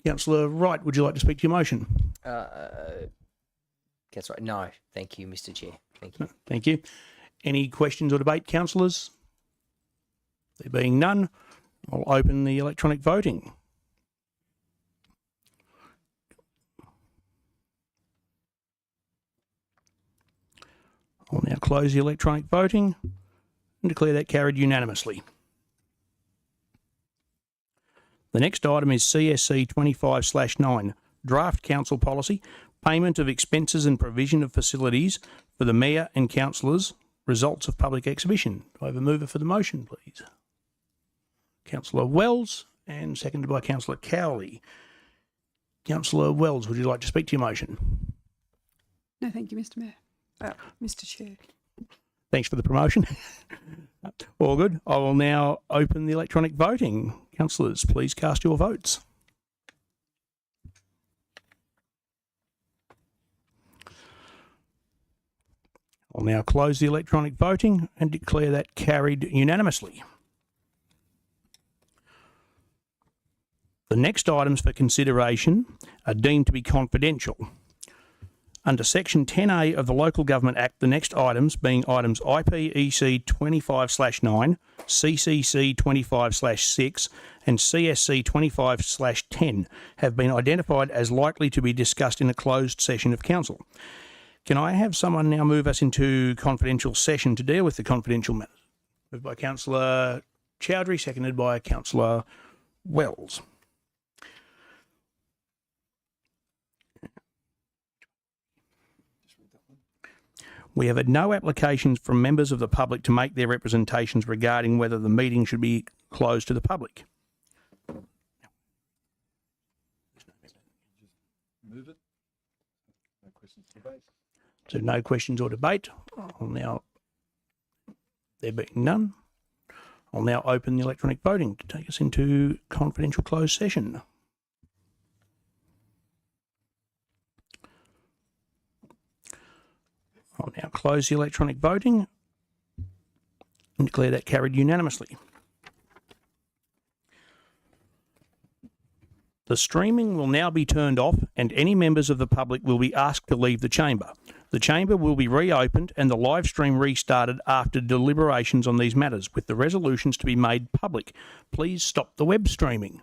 Speaker 1: Councillor Wright, would you like to speak to your motion?
Speaker 8: That's right. No, thank you, Mr. Chair. Thank you.
Speaker 1: Thank you. Any questions or debate, councillors? There being none, I'll open the electronic voting. I'll now close the electronic voting and declare that carried unanimously. The next item is CSC 25/9, Draft Council Policy, Payment of Expenses and Provision of Facilities for the Mayor and Councillors, Results of Public Exhibition. Do I have a mover for the motion, please? Councillor Wells, and seconded by Councillor Cowley. Councillor Wells, would you like to speak to your motion?
Speaker 7: No, thank you, Mr. Mayor. Mr. Chair.
Speaker 1: Thanks for the promotion. All good. I will now open the electronic voting. Councillors, please cast your votes. I'll now close the electronic voting and declare that carried unanimously. The next items for consideration are deemed to be confidential. Under Section 10A of the Local Government Act, the next items, being items IPEC 25/9, CCC 25/6 and CSC 25/10, have been identified as likely to be discussed in a closed session of Council. Can I have someone now move us into confidential session to deal with the confidential matters? Moved by Councillor Chowdhury, seconded by Councillor Wells. We have had no applications from members of the public to make their representations regarding whether the meeting should be closed to the public.
Speaker 4: Move it. No questions or debate.
Speaker 1: So no questions or debate. There being none, I'll now open the electronic voting to take us into confidential closed session. I'll now close the electronic voting and declare that carried unanimously. The streaming will now be turned off and any members of the public will be asked to leave the chamber. The chamber will be reopened and the live stream restarted after deliberations on these matters, with the resolutions to be made public. Please stop the web streaming.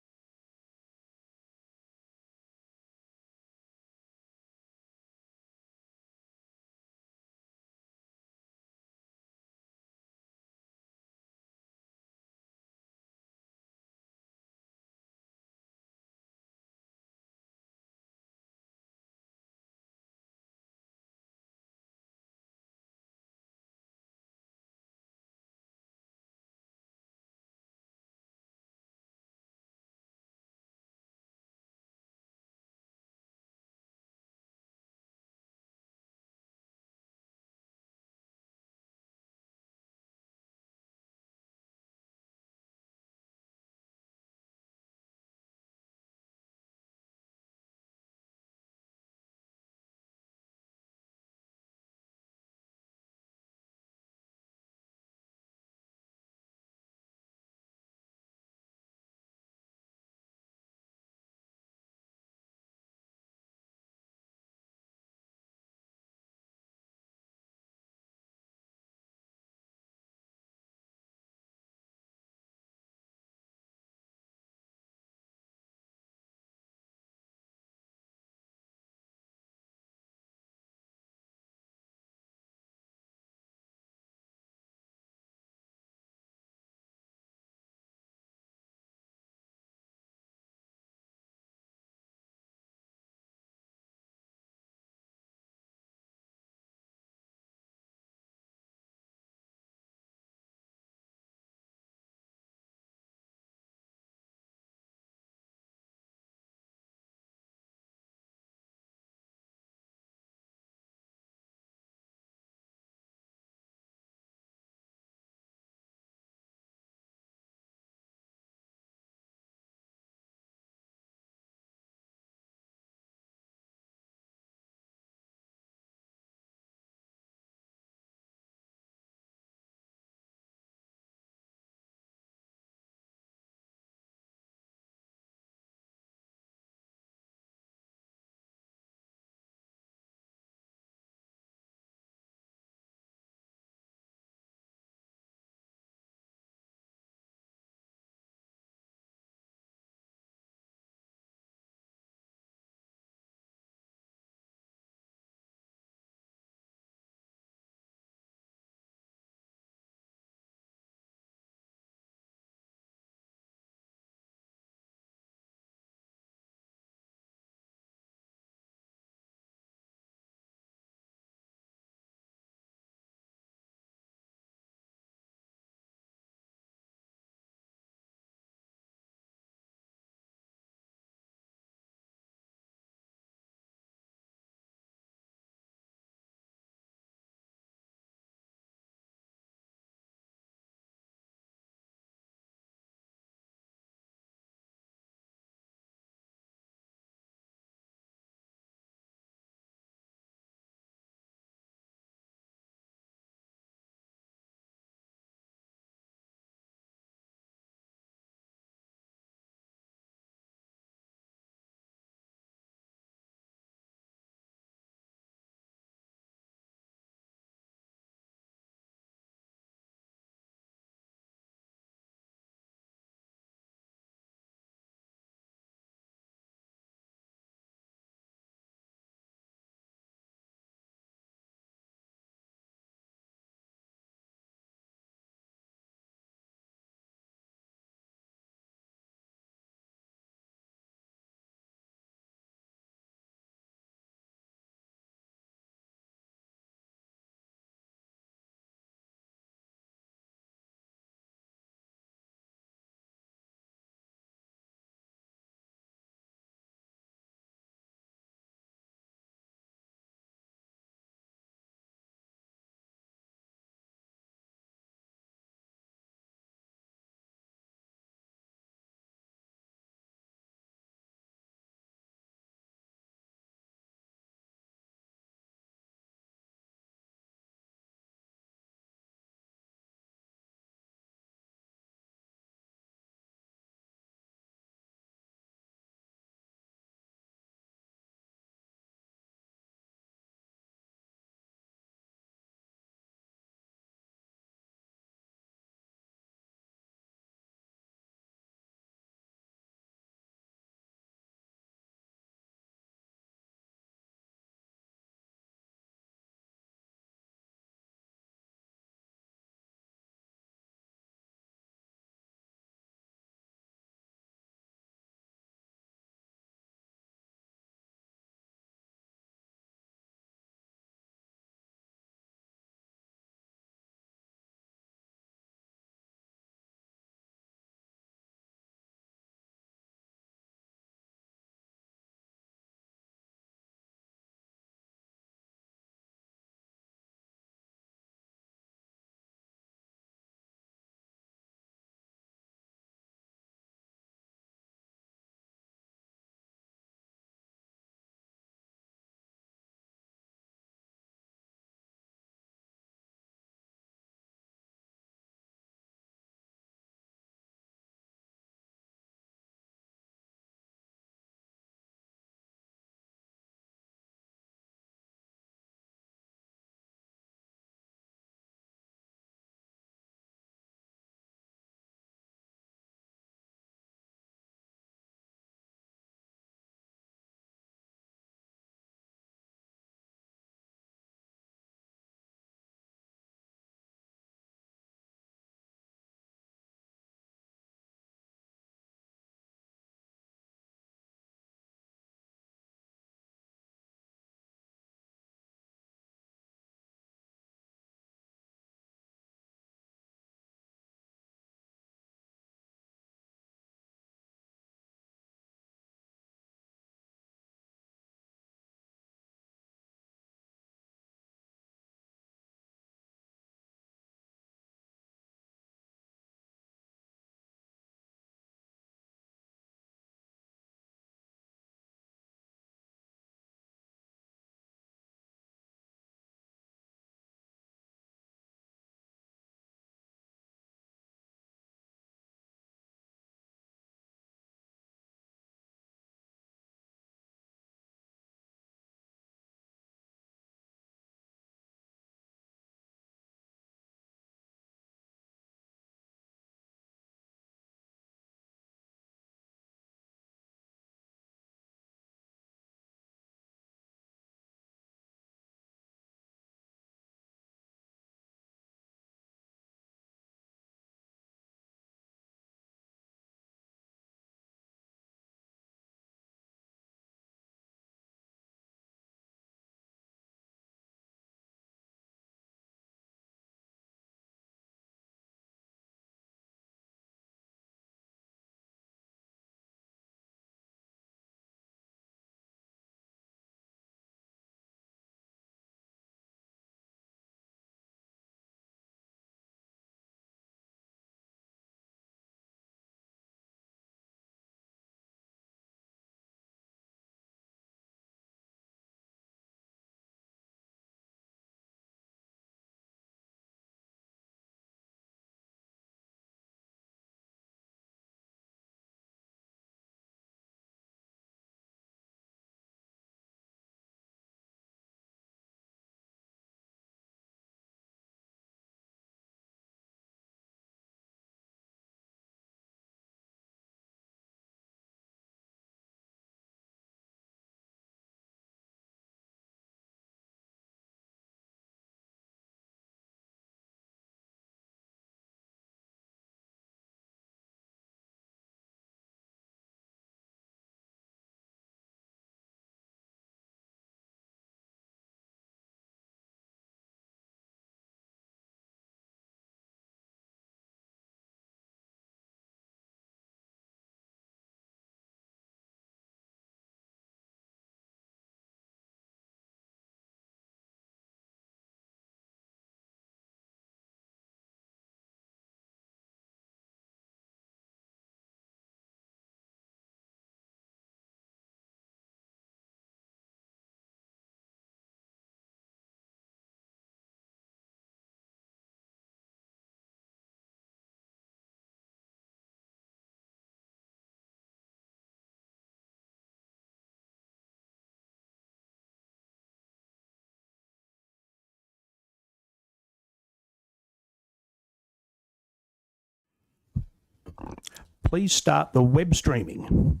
Speaker 1: please start the web streaming.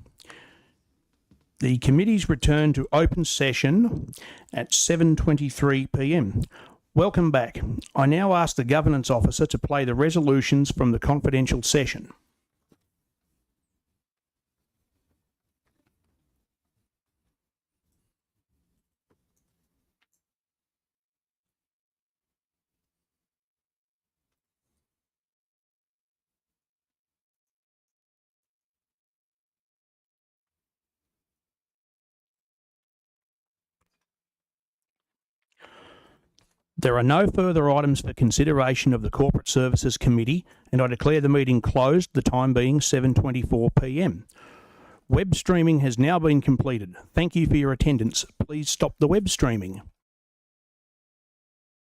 Speaker 1: The committees return to open session at 7:23 p.m. Welcome back. I now ask the Governance Officer to play the resolutions from the confidential session. There are no further items for consideration of the Corporate Services Committee, and I declare the meeting closed, the time being 7:24 p.m. Web streaming has now been completed. Thank you for your attendance. Please stop the web streaming.